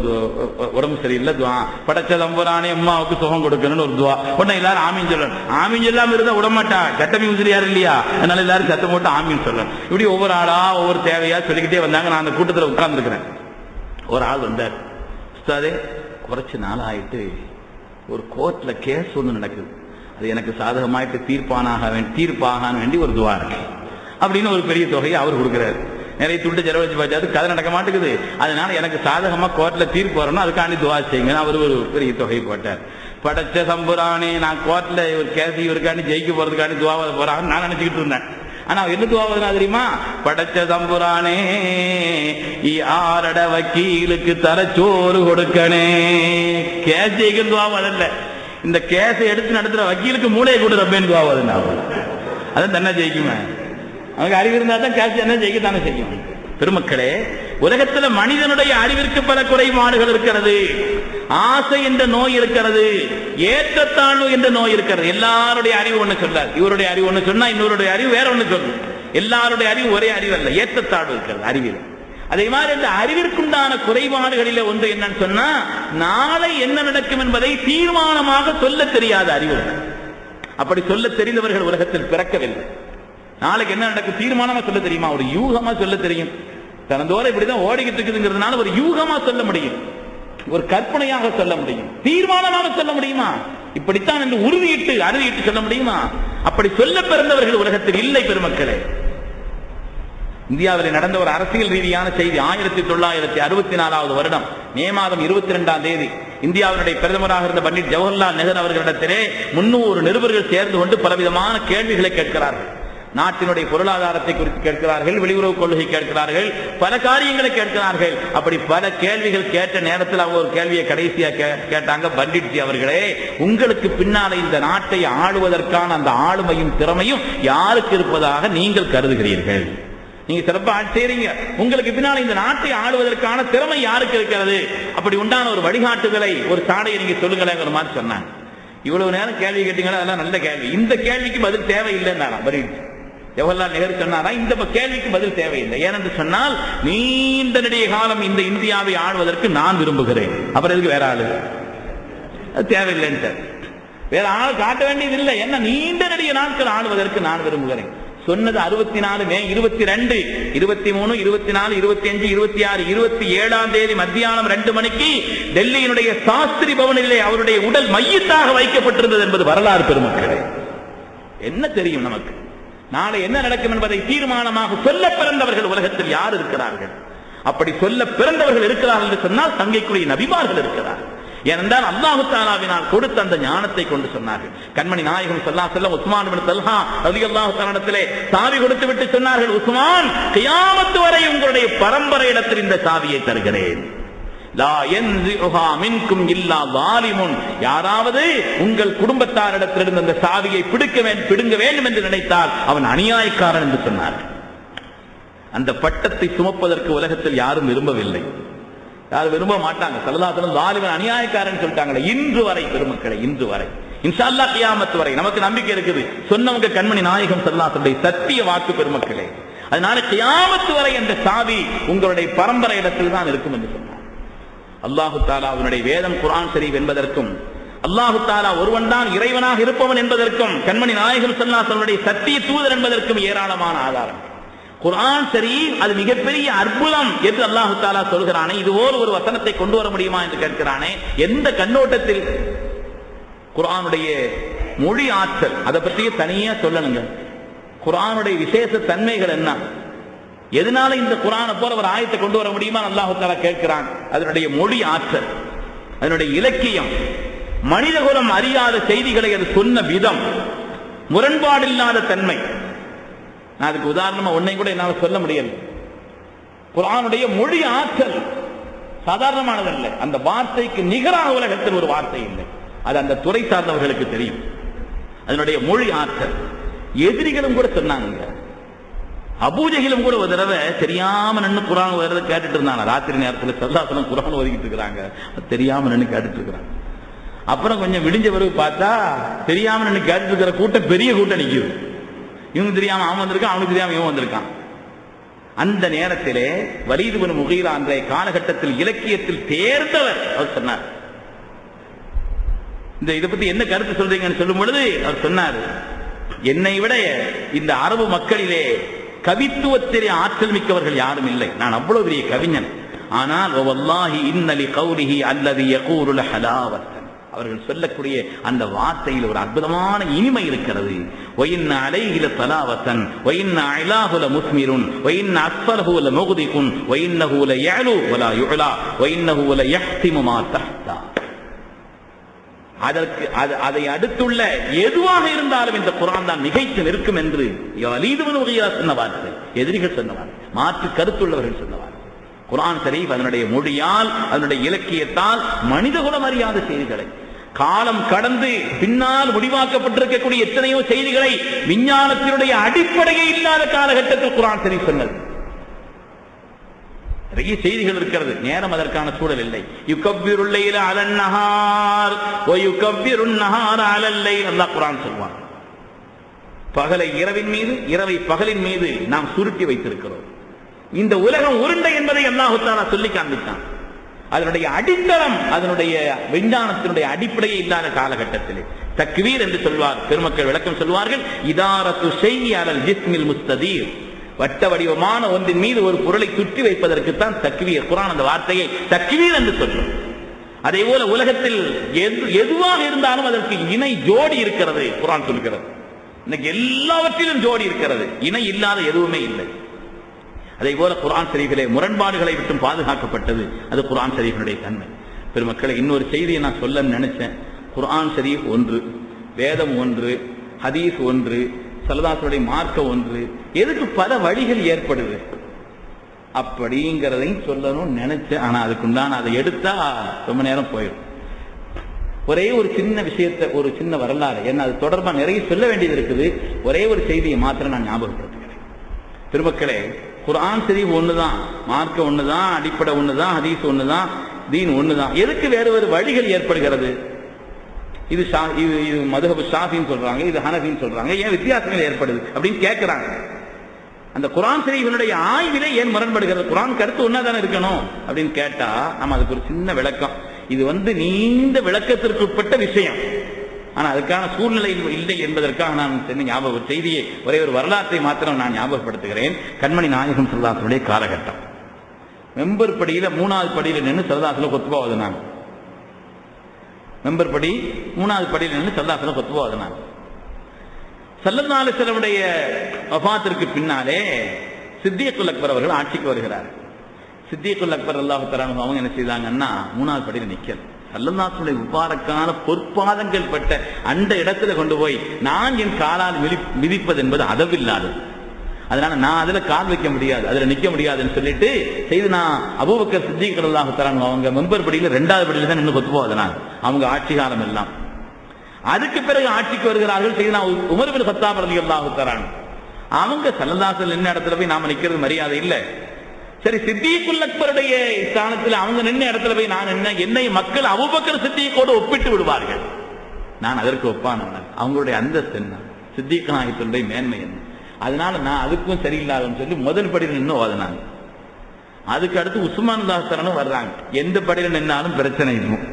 உடம்பு சரியில்லை, துவா படைச்ச தம்புரானே அம்மாவுக்கு சுகம் கொடுக்கணும்னு ஒரு துவா. உடனே எல்லாரும் ஆமீன் சொல்லணும். ஆமீன் சொல்லாம இருந்தா விடமாட்டா, சட்டமி உசிரியார் இல்லையா, அதனால எல்லாரும் சத்தம் போட்டு ஆமீன் சொல்லணும். இப்படி ஒவ்வொரு ஆளா ஒவ்வொரு தேவையா சொல்லிக்கிட்டே வந்தாங்க. நான் அந்த கூட்டத்தில் உட்கார்ந்துருக்கிறேன். ஒரு ஆள் வந்தார், உஸ்தாதே குறைச்சு நாள் ஆயிட்டு ஒரு கோர்ட்ல கேஸ் ஒன்று நடக்குது, அது எனக்கு சாதகமாயிட்டு தீர்ப்பாக வேண்டி ஒரு துவா இருக்கு அப்படின்னு ஒரு பெரிய தொகையை அவர் கொடுக்கிறாரு. நிறைய துண்டு செலவழிச்சு பார்த்தாது, கதை நடக்க மாட்டேங்குது, அதனால எனக்கு சாதகமா கோர்ட்ல தீர்ப்பு வரணும், அதுக்காண்டி துவா செய்யுங்க. அவர் ஒரு பெரிய தொகை போட்டார். படைச்ச சம்புரானே, நான் கோர்ட்ல ஒரு கேஸ் இவருக்காண்டி ஜெயிக்க போறதுக்காண்டி துவாவத போறாங்க நான் நினைச்சுக்கிட்டு இருந்தேன். ஆனா என்ன துவாவதுனா தெரியுமா, படைச்ச சம்புரானே ஆரட வக்கீலுக்கு தரச்சோறு கொடுக்கணே. கேஸ் ஜெயிக்க துவாவதல்ல, இந்த கேஸை எடுத்து நடத்துற வக்கீலுக்கு மூளையை கொடு ரப்பேன்னு துவாவதுன்னா அதான் தன்னை ஜெயிக்குமே. அவனுக்கு அறிவு இருந்தா தான் கேஸ் என்ன ஜெயிக்கத்தானே செய்யும். பெருமக்களே, உலகத்துல மனிதனுடைய அறிவிற்கு பல குறைபாடுகள் இருக்கிறது. ஆசை என்ற நோய் இருக்கிறது, ஏற்றத்தாழ்வு என்ற நோய் இருக்கிறது. எல்லாருடைய அறிவு ஒண்ணு சொல்லாது, இவருடைய அறிவு ஒண்ணு சொன்னா இன்னொருடைய அறிவு வேற ஒண்ணு சொல்லும். எல்லாருடைய அறிவு ஒரே அறிவு அல்ல, ஏற்றத்தாழ்வு இருக்கிறது அறிவில். அதே மாதிரி இந்த அறிவிற்குண்டான குறைபாடுகளில் ஒன்று என்னன்னு சொன்னா, நாளை என்ன நடக்கும் என்பதை தீர்மானமாக சொல்ல தெரியாத அறிவு. அப்படி சொல்ல தெரிந்தவர்கள் உலகத்தில் பிறக்கவில்லை. நாளைக்கு என்ன நடக்கும் தீர்மானமா சொல்ல தெரியுமா? ஒரு யூகமா சொல்ல தெரியும். தனதோட இப்படிதான் ஓடிக்கிட்டு இருக்குதுங்கிறதுனால ஒரு யூகமா சொல்ல முடியும், ஒரு கற்பனையாக சொல்ல முடியும். தீர்மானமாக சொல்ல முடியுமா? இப்படித்தான் என்று அறுதியிட்டு சொல்ல முடியுமா? அப்படி சொல்ல பிறந்தவர்கள் உலகத்தில் இல்லை. பெருமக்களே, இந்தியாவில் நடந்த ஒரு அரசியல் ரீதியான செய்தி. 1964 வருடம் மே மாதம் 22ஆம் தேதி இந்தியாவினுடைய பிரதமராக இருந்த பண்டிட் ஜவஹர்லால் நேரு அவர்களிடத்திலே 300 நிருபர்கள் சேர்ந்து கொண்டு பலவிதமான கேள்விகளை கேட்கிறார்கள். நாட்டினுடைய பொருளாதாரத்தை குறித்து கேட்கிறார்கள், வெளியுறவு கொள்கை கேட்கிறார்கள், பல காரியங்களை கேட்கிறார்கள். அப்படி பல கேள்விகள் கேட்ட நேரத்தில் அவங்க ஒரு கேள்வியை கடைசியா கேட்டாங்க, பண்டிட்ஜி அவர்களே, உங்களுக்கு பின்னால இந்த நாட்டை ஆளுவதற்கான அந்த ஆளுமையும் திறமையும் யாருக்கு இருப்பதாக நீங்கள் கருதுகிறீர்கள்? நீங்க சிறப்பா செய்றீங்க, உங்களுக்கு பின்னால் இந்த நாட்டை ஆளுவதற்கான திறமை யாருக்கு இருக்கிறது? அப்படி உண்டான ஒரு வழிகாட்டுதலை, ஒரு சாடையை நீங்க சொல்லுங்களேங்கிற மாதிரி சொன்னாங்க. இவ்வளவு நேரம் கேள்வி கேட்டீங்களா, அதெல்லாம் நல்ல கேள்வி. இந்த கேள்விக்கு பதில் தேவையில்லைன்னா ஜவஹர்லால் நேரு சொன்னாரா, இந்த கேள்விக்கு பதில் தேவையில்லை. ஏனென்று சொன்னால் நீண்ட நெடிய காலம் இந்த இந்தியாவை ஆள்வதற்கு நான் விரும்புகிறேன். அப்புறம் எதுக்கு வேற ஆளு? அது தேவையில்லைன்னு வேற ஆள் காட்ட வேண்டியதில்லை. என்ன, நீண்ட நெடிய நாட்கள் ஆளுவதற்கு நான் விரும்புகிறேன். சொன்னது 64 மே 22, 23, 24, 25, 26, 27ஆம் தேதி மத்தியானம் 2 மணிக்கு டெல்லியினுடைய சாஸ்திரி பவனிலே அவருடைய உடல் மையத்தாக வைக்கப்பட்டிருந்தது என்பது வரலாறு பெருமக்களே. என்ன தெரியும் நமக்கு நாளை என்ன நடக்கும் என்பதை தீர்மானமாக சொல்ல பிறந்தவர்கள் உலகத்தில் யார் இருக்கிறார்கள்? அப்படி சொல்ல பிறந்தவர்கள் இருக்கிறார்கள் என்று சொன்னால் தங்கைக்குரிய நபிமார்கள் இருக்கிறார்கள். ஏனென்றால் அல்லாஹு தஆலாவினால் கொடுத்த அந்த ஞானத்தை கொண்டு சொன்னார்கள். கண்மணி நாயகம் ஸல்லல்லாஹு அலைஹி வஸல்லம் உஸ்மான் இப்னு தல்ஹா ரலியல்லாஹு தஆலா இடத்திலே சாவி கொடுத்து விட்டு சொன்னார்கள், உஸ்மான், கியாமத் வரை உங்களுடைய பரம்பரையிடத்தில் இந்த சாவியை தருகிறேன். லா யன்ஸிஹா மின்கும் இல்லா ஸாலிமுன், யாராவது உங்கள் குடும்பத்தாரிடத்திலிருந்து அந்த சாவியை பிடுங்க வேண்டும் என்று நினைத்தால் அவன் அநியாயக்காரன் என்று சொன்னார்கள். அந்த பட்டத்தை சுமப்பதற்கு உலகத்தில் யாரும் விரும்பவில்லை, யாரும் விரும்ப மாட்டாங்க. ஸல்லல்லாஹு அலைஹி வஸல்லம் ஸாலிமன் அநியாயக்காரன் சொல்லிட்டாங்களே. இன்று வரை பெருமக்களே, இன்று வரை இன்ஷா அல்லாஹ் கியாமத் வரை நமக்கு நம்பிக்கை இருக்குது. சொன்னவங்க கண்மணி நாயகம் ஸல்லல்லாஹு அலைஹி வஸல்லம் சத்திய வாக்கு பெருமக்களே. அதனால கியாமத் வரை அந்த சாவி உங்களுடைய பரம்பரை இடத்தில் தான் இருக்கும் என்று சொன்னார். அல்லாஹு தஆலா அவனுடைய வேதம் குர்ஆன் ஷரீஃப் என்பதற்கும் அல்லாஹு தஆலா ஒருவன் தான் இறைவனாக இருப்பவன் என்பதற்கும் கண்மணி நாயகம் ஸல்லல்லாஹு அலைஹி வஸல்லம் சத்திய தூதர் என்பதற்கும் ஏராளமான ஆதாரம். குர்ஆன் ஷரீஃப் அது மிகப்பெரிய அற்புதம் என்று அல்லாஹு தஆலா சொல்கிறானே, இது ஒரு வசனத்தை கொண்டு வர முடியுமா என்று கேட்கிறானே. எந்த கண்ணோட்டத்தில்? குர்ஆனுடைய மொழி ஆற்றல், அதை பற்றியே தனியா சொல்லணுங்க. குர்ஆனுடைய விசேஷ தன்மைகள் என்ன, எதனால இந்த குர்ஆனை போல ஒரு ஆயத்தை கொண்டு வர முடியுமா அல்லாஹு தஆலா கேட்கிறான். அதனுடைய மொழி ஆற்றல், அதனுடைய இலக்கியம், மனிதகுலம் அறியாத செய்திகளை அது சொன்ன விதம், முரண்பாடில்லாத தன்மை. நான் அதுக்கு உதாரணமா ஒன்னை கூட என்னால் சொல்ல முடியல. குர்ஆனுடைய மொழி ஆற்றல் சாதாரணமானதல்ல. அந்த வார்த்தைக்கு நிகராக உலகத்தில் ஒரு வார்த்தை இல்லை. அது அந்த துறை சார்ந்தவர்களுக்கு தெரியும். அதனுடைய மொழி ஆற்றல் எதிரிகளும் கூட சொன்னாங்க. அபூஜஹிலும் கூட ஒரு தடவை தெரியாம நின்று குர்ஆன் ஓதுறத கேட்டுட்டு இருந்தாங்க. ராத்திரி நேரத்தில் ஸல்லல்லாஹு அலைஹி வஸல்லம் குர்ஆன் ஓதிக்கிட்டு இருக்கிறாங்க, தெரியாம நின்று கேட்டுட்டு இருக்கிறாங்க. அப்புறம் கொஞ்சம் விடிஞ்ச பிறகு பார்த்தா தெரியாம நின்று கேட்டுட்டு இருக்கிற கூட்டம் பெரிய கூட்டம் நிக்குது. இவங்க தெரியாம அவன் வந்திருக்கான், அவனுக்கு தெரியாம இவன் வந்திருக்கான். அந்த நேரத்திலே வலீத் இப்னு முகீரா அன்றைய காலகட்டத்தில் இலக்கியத்தில் தேர்ந்தவர். அவர் சொன்னார், இதை பத்தி என்ன கருத்து சொல்றீங்கன்னு சொல்லும் பொழுது அவர் சொன்னார், என்னை விட இந்த அரபு மக்களிலே கவித்துவத்திலே ஆற்றல் மிக்கவர்கள் யாரும் இல்லை. நான் அவ்வளவு பெரிய கவிஞன். ஆனால் வல்லாஹி இன்னலி கௌலிஹி அல்லதி யகூலுல் ஹலாவத், அவர்கள் சொல்லக்கூடிய அந்த வார்த்தையில் ஒரு அற்புதமான இனிமை இருக்கிறது. வயின்ன அலைஹி லதலாவத்தன் வயின்ன அலாஹு லமுஸ்மிருன் வயின்ன அஸ்ஃபலஹு லமுக்திகுன் வயின்னஹு லயஅலு வலா யுலா வயின்னஹு லயஹ்திமு மா தஹ்தா. அதற்கு அதை அடுத்துள்ள எதுவாக இருந்தாலும் இந்த குர்ஆன் தான் மிகைத்து நிற்கும் என்று வலீத் இப்னு முகீரா சொன்ன வார்த்தை, எதிரிகள் சொன்ன வார்த்தை, மாற்று கருத்துள்ளவர்கள் சொன்ன வார்த்தை. குர்ஆன் ஷரீஃப் அதனுடைய மொழியால், அதனுடைய இலக்கியத்தால் மனிதகுலம் அறியாத செய்திகளை, காலம் கடந்து பின்னால் முடிவாக்கப்பட்டிருக்கக்கூடிய எத்தனையோ செய்திகளை விஞ்ஞானத்தினுடைய அடிப்படையே இல்லாத காலகட்டத்தில் குர்ஆன் ஷரீஃப் சொன்னது. நிறைய செய்திகள் இருக்கிறது, நேரம் அதற்கான சூழல் இல்லை. யுகப்பிருல் லைல அலன் நஹார் வ யுகப்பிருன் நஹார அலல் லைல், அல்லாஹ் குர்ஆன் சொல்வான். பகலை இரவின் மீது, இரவை பகலின் மீது நாம் சுருட்டி வைத்திருக்கிறோம். இந்த உலகம் உருண்டை என்பதை அல்லாஹ் தஆலா சொல்லி காண்பித்தான். அதனுடைய அடித்தளம், அதனுடைய விஞ்ஞானத்தினுடைய அடிப்படையே இல்லாத காலகட்டத்திலே தக்வீர் என்று சொல்வார் பெருமக்கள், விளக்கம் சொல்வார்கள். இதாரத்து ஷைஇ அலல் ஜிஸ்மில் முஸ்ததீர், வட்ட வடிவமான ஒன்றின் மீது ஒரு பொருளை சுற்றி வைப்பதற்குத்தான் தக்வீர். குர்ஆன் அந்த வார்த்தையை தக்வீர் என்று சொல்லும். அதே போல உலகத்தில் எதுவாக இருந்தாலும் அதற்கு இணை ஜோடி இருக்கிறது குர்ஆன் சொல்கிறது. இன்னைக்கு எல்லாவற்றிலும் ஜோடி இருக்கிறது, இணை இல்லாத எதுவுமே இல்லை. அதே போல குர்ஆன் ஷரீஃபிலே முரண்பாடுகளை விட்டு பாதுகாக்கப்பட்டது, அது குர்ஆன் ஷரீஃபினுடைய தன்மை. பெருமக்களை, இன்னொரு செய்தியை நான் சொல்ல நினைச்சேன். குர்ஆன் ஷரீஃப் ஒன்று, வேதம் ஒன்று, ஹதீஸ் ஒன்று, ஸல்லல்லாஹு மார்க்கம் ஒன்று, எதுக்கு பல வழிகள் ஏற்படுது அப்படிங்கிறதையும் சொல்லணும்னு நினைச்சேன். ஆனா அதுக்குண்டான அதை எடுத்தா ரொம்ப நேரம் போயிடும். ஒரே ஒரு சின்ன விஷயத்தை, ஒரு சின்ன வரலாறு, ஏன்னா அது தொடர்பாக நிறைய சொல்ல வேண்டியது இருக்குது. ஒரே ஒரு செய்தியை மாத்திரம் நான் ஞாபகப்படுத்துகிறேன். பெருமக்களே, குர்ஆன் ஷரீஃப் ஒண்ணுதான், மார்க்கம் ஒண்ணுதான், அடிப்படை ஒண்ணுதான், ஹதீஸ் ஒண்ணுதான், தீன் ஒண்ணுதான். எதுக்கு வேறு வேறு வழிகள் ஏற்படுகிறது? இது மதுஹப் ஷாஃபின்னு சொல்றாங்க, இது ஹனஃபின்னு சொல்றாங்க, ஏன் வித்தியாசங்கள் ஏற்படுது அப்படின்னு கேட்கிறாங்க. அந்த குர்ஆன் ஷரீஃபினுடைய ஆய்விலே ஏன் முரண்படுகிறது? குர்ஆன் கருத்து ஒன்னா தானே இருக்கணும் அப்படின்னு கேட்டா நம்ம அதுக்கு ஒரு சின்ன விளக்கம். இது நீண்ட விளக்கத்திற்கு உட்பட்ட விஷயம். ஆனா அதுக்கான சூழ்நிலை இல்லை என்பதற்காக நான் ஞாபக செய்தியை ஒரே ஒரு வரலாற்றை மாத்திரம் நான் ஞாபகப்படுத்துகிறேன். கண்மணி நாயகம் ஸல்லல்லாஹு அலைஹி வஸல்லம் காலகட்டம் மெம்பர் படியில 3வது படியில நின்று ஸல்லல்லாஹு அலைஹி வஸல்லம் குத்பா ஓதுனாங்க. மெம்பர் படி 3வது படியில நின்று ஸல்லல்லாஹு அலைஹி வஸல்லம் குத்பா ஓதுனாங்க. ஸல்லல்லாஹு அலைஹி வஸல்லமுடைய வஃபாத்திற்கு பின்னாலே சித்தியக்குல் அக்பர் அவர்கள் ஆட்சிக்கு வருகிறார். சித்தியக்குல் அக்பர் ரலியல்லாஹு தஆலா அன்ஹு அவங்க என்ன செய்தாங்கன்னா 3வது படியில நிக்கல. ஸல்லல்லாஹு அலைஹி வஸல்லம் முபாரக்கான பொற்பாதங்கள் பட்ட அந்த இடத்துல கொண்டு போய் நான் என் காலால் மிதிப்பது என்பது அதவில்லாது, அதனால நான் அதுல கால் வைக்க முடியாது, அதுல நிக்க முடியாதுன்னு சொல்லிட்டு செய்தனா அபூபக்கர் சித்திக் ரலியல்லாஹு தஆலா அன்ஹு அவங்க மெம்பர் படியில 2வது படியில தான் நின்று குத்பா ஓதுனாங்க அவங்க ஆட்சி காலம் எல்லாம். அதுக்கு பிறகு ஆட்சிக்கு வருகிறார்கள் செய்தனா உமர் இப்னு கத்தாப் ரலியல்லாஹு தஆலா அன்ஹு. அவங்க ஸல்லல்லாஹு அலைஹி வஸல்லம் நின்ன இடத்துல போய் நாம நிக்கிறது மரியாதை இல்ல. சரி, சித்திக்குல் அக்பருடைய ஸ்தானத்தில் அவங்க நின்ன இடத்துல போய் நான் என்னை மக்கள் அபூபக்கர் சித்திக்கோடு ஒப்பிட்டு விடுவார்கள். நான் அதற்கு ஒப்பானவன். அவங்களுடைய அந்தஸ்து என்ன, சித்திக் நாயகத்தினுடைய மேன்மை என்ன, அதனால நான் அதுக்கும் சரியில்லாதுன்னு சொல்லி முதல் படியில் நின்று ஓதுனாங்க. அதுக்கு அடுத்து உஸ்மான் தாஸ்தரனும் வர்றாங்க. எந்த படியில் நின்னாலும் பிரச்சனை இருக்கும்.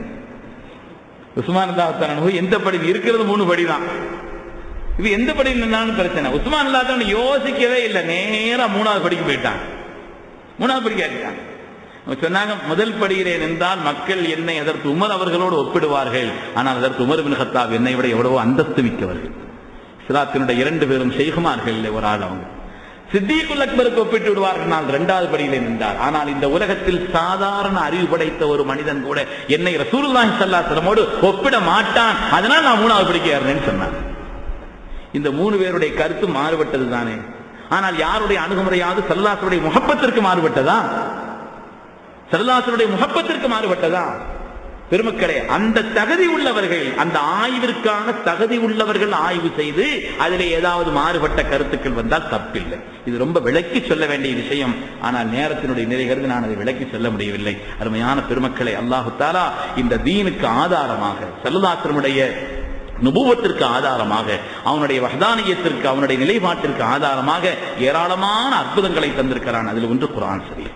உஸ்மான் தாஸ்தரனு எந்த படியில் இருக்கிறது 3 படி தான். இது எந்த படியில் நின்னாலும் பிரச்சனை. உஸ்மான் தாஸ்தரன் யோசிக்கவே இல்லை, நேரா 3வது படிக்கு போயிட்டாங்க. 3வது படிக்க ஆகிட்டாங்க. சொன்னாங்க முதல் படியிலே நின்றால் மக்கள் என்னை அதற்கு உமர் அவர்களோடு ஒப்பிடுவார்கள், ஆனால் அதற்கு உமர் இப்னு கத்தாப் என்னை விட எவ்வளவோ அந்தஸ்து மிக்கவர்கள். இஸ்லாத்தினுடைய 2 பேரும் ஷைகுமார்கள் இல்லை, ஒரு ஆள் அவங்க. சித்திக்குல் அக்பருக்கு ஒப்பிட்டு விடுவார்கள். நான் 2வது படியிலே நின்றார். ஆனால் இந்த உலகத்தில் சாதாரண அறிவு படைத்த ஒரு மனிதன் கூட என்னை ரசூலுல்லாஹி ஸல்லல்லாஹு அலைஹி வஸல்லமோடு ஒப்பிட மாட்டான், அதனால் நான் 3வது படிக்க ஏறினேன்னு சொன்னாங்க. இந்த 3 பேருடைய கருத்து மாறுபட்டது தானே. ஆனால் யாருடைய அணுகுமுறையாவது ஸல்லல்லாஹு அலைஹி முஹப்பத்திற்கு மாறுபட்டதா? ஸல்லல்லாஹு அலைஹி முஹப்பத்திற்கு மாறுபட்டதா? பெருமக்களே, அந்த தகுதி உள்ளவர்கள், அந்த ஆய்விற்கான தகுதி உள்ளவர்கள் ஆய்வு செய்து அதிலே ஏதாவது மாறுபட்ட கருத்துக்கள் வந்தால் தப்பில்லை. இது ரொம்ப விளக்கி சொல்ல வேண்டிய விஷயம். ஆனால் நேரத்தினுடைய நிறைகிறது நான் அதை விளக்கி சொல்ல முடியவில்லை. அருமையான பெருமக்களே, அல்லாஹு தஆலா இந்த தீனுக்கு ஆதாரமாக, ஸல்லல்லாஹு அலைஹி வஸல்லம் நுபுவத்திற்கு ஆதாரமாக, அவனுடைய வஹ்தானியத்திற்கு, அவனுடைய நிலைப்பாட்டிற்கு ஆதாரமாக ஏராளமான அற்புதங்களை தந்திருக்கிறான். அதில் ஒன்று குர்ஆன் ஷரீஃப்.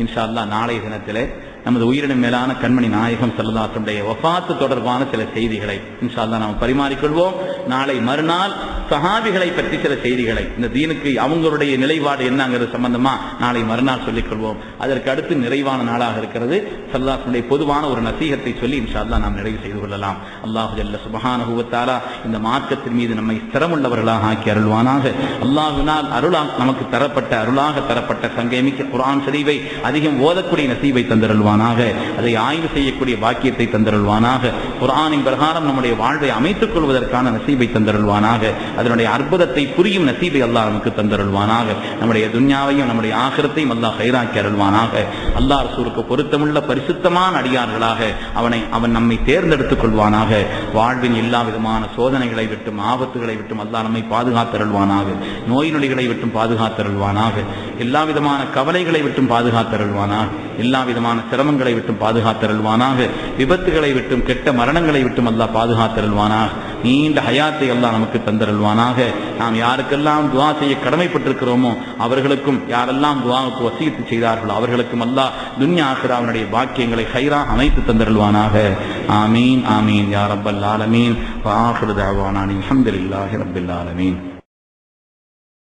இன்ஷா அல்லாஹ் நாளைய தினத்திலே நமது உயிரினும் மேலான கண்மணி நாயகம் ஸல்லல்லாஹு அலைஹி வஸல்லம் வஃபாத் தொடர்பான சில செய்திகளை இன்ஷா அல்லாஹ் நாம் பரிமாறிக்கொள்வோம். நாளை மறுநாள் சஹாபிகளை பற்றி சில செய்திகளை, இந்த தீனுக்கு அவங்களுடைய நிலைப்பாடு என்னங்கிறது சம்பந்தமா நாளை மறுநாள் சொல்லிக் கொள்வோம். அதற்கு அடுத்து நிறைவான நாளாக இருக்கிறது. ஸல்லல்லாஹு அலைஹி வஸல்லம் பொதுவான ஒரு நசீஹத்தை சொல்லி இன்ஷா அல்லாஹ் நாம் நிறைவு செய்து கொள்ளலாம். அல்லாஹ் ஜல்ல சுப்ஹானஹு வ தஆலா இந்த மார்க்கத்தின் மீது நம்மை ஸ்திரமுள்ளவர்களாக ஆக்கி அருள்வானாக. அல்லாஹ்வினால் அருளாக நமக்கு தரப்பட்ட, அருளாக தரப்பட்ட சங்கமிக்க குர்ஆன் ஷரீஃபை அதிகம் ஓதக்கூடிய நசீபை தந்தருள்வானாக. அதை ஆய்வு செய்யக்கூடிய பாக்கியத்தை தந்தருள்வானாக. குர்ஆனின் பிரகாரம் நம்முடைய வாழ்வை அமைத்துக் கொள்வதற்கான நசீபை தந்தருள்வானாக. அதனுடைய அற்புதத்தை புரியும் நசீபை அல்லாஹ் நமக்கு தந்தருள்வானாக. நம்முடைய துன்யாவையும் நம்முடைய ஆகிரத்தையும் அல்லாஹ் கைராக்கி அருள்வானாக. அல்லாஹ் ரசூலுக்கு பொருத்தமுள்ள பரிசுத்தமான அடியார்களாக அவன் நம்மை தேர்ந்தெடுத்துக் கொள்வானாக. வாழ்வின் எல்லா விதமான சோதனைகளை விட்டும், ஆபத்துகளை விட்டும் அல்லாஹ் நம்மை பாதுகாத்தருள்வானாக. நோய் நொடிகளை விட்டும் பாதுகாத்தருள்வானாக. எல்லா விதமான கவலைகளை விட்டும் பாதுகாத்தருள்வானாக. எல்லா விதமான சிரமங்களை விட்டும் பாதுகாத்தருள்வானாக. விபத்துகளை விட்டும், கெட்ட மரணங்களை விட்டும் அல்லாஹ் பாதுகாத்தருள்வானாக. நீண்ட ஹயாத்தை அல்லாஹ் நமக்கு தந்தருள்வானாக. நாம் யாருக்கெல்லாம் துஆ செய்ய கடமைப்பட்டிருக்கிறோமோ அவர்களுக்கும், யாரெல்லாம் துஆவுக்கு வசியத்து செய்தார்களோ அவர்களுக்கும் அல்லாஹ் துன்யா ஆகிராவுடைய பாக்கியங்களை கைராக அமைத்து தந்தருள்வானாக. ஆமீன் ஆமீன் யா ரப்பல் ஆலமீன். வ ஆகிரு தஅவானா அல்ஹம்துலில்லாஹி ரப்பில் ஆலமீன்.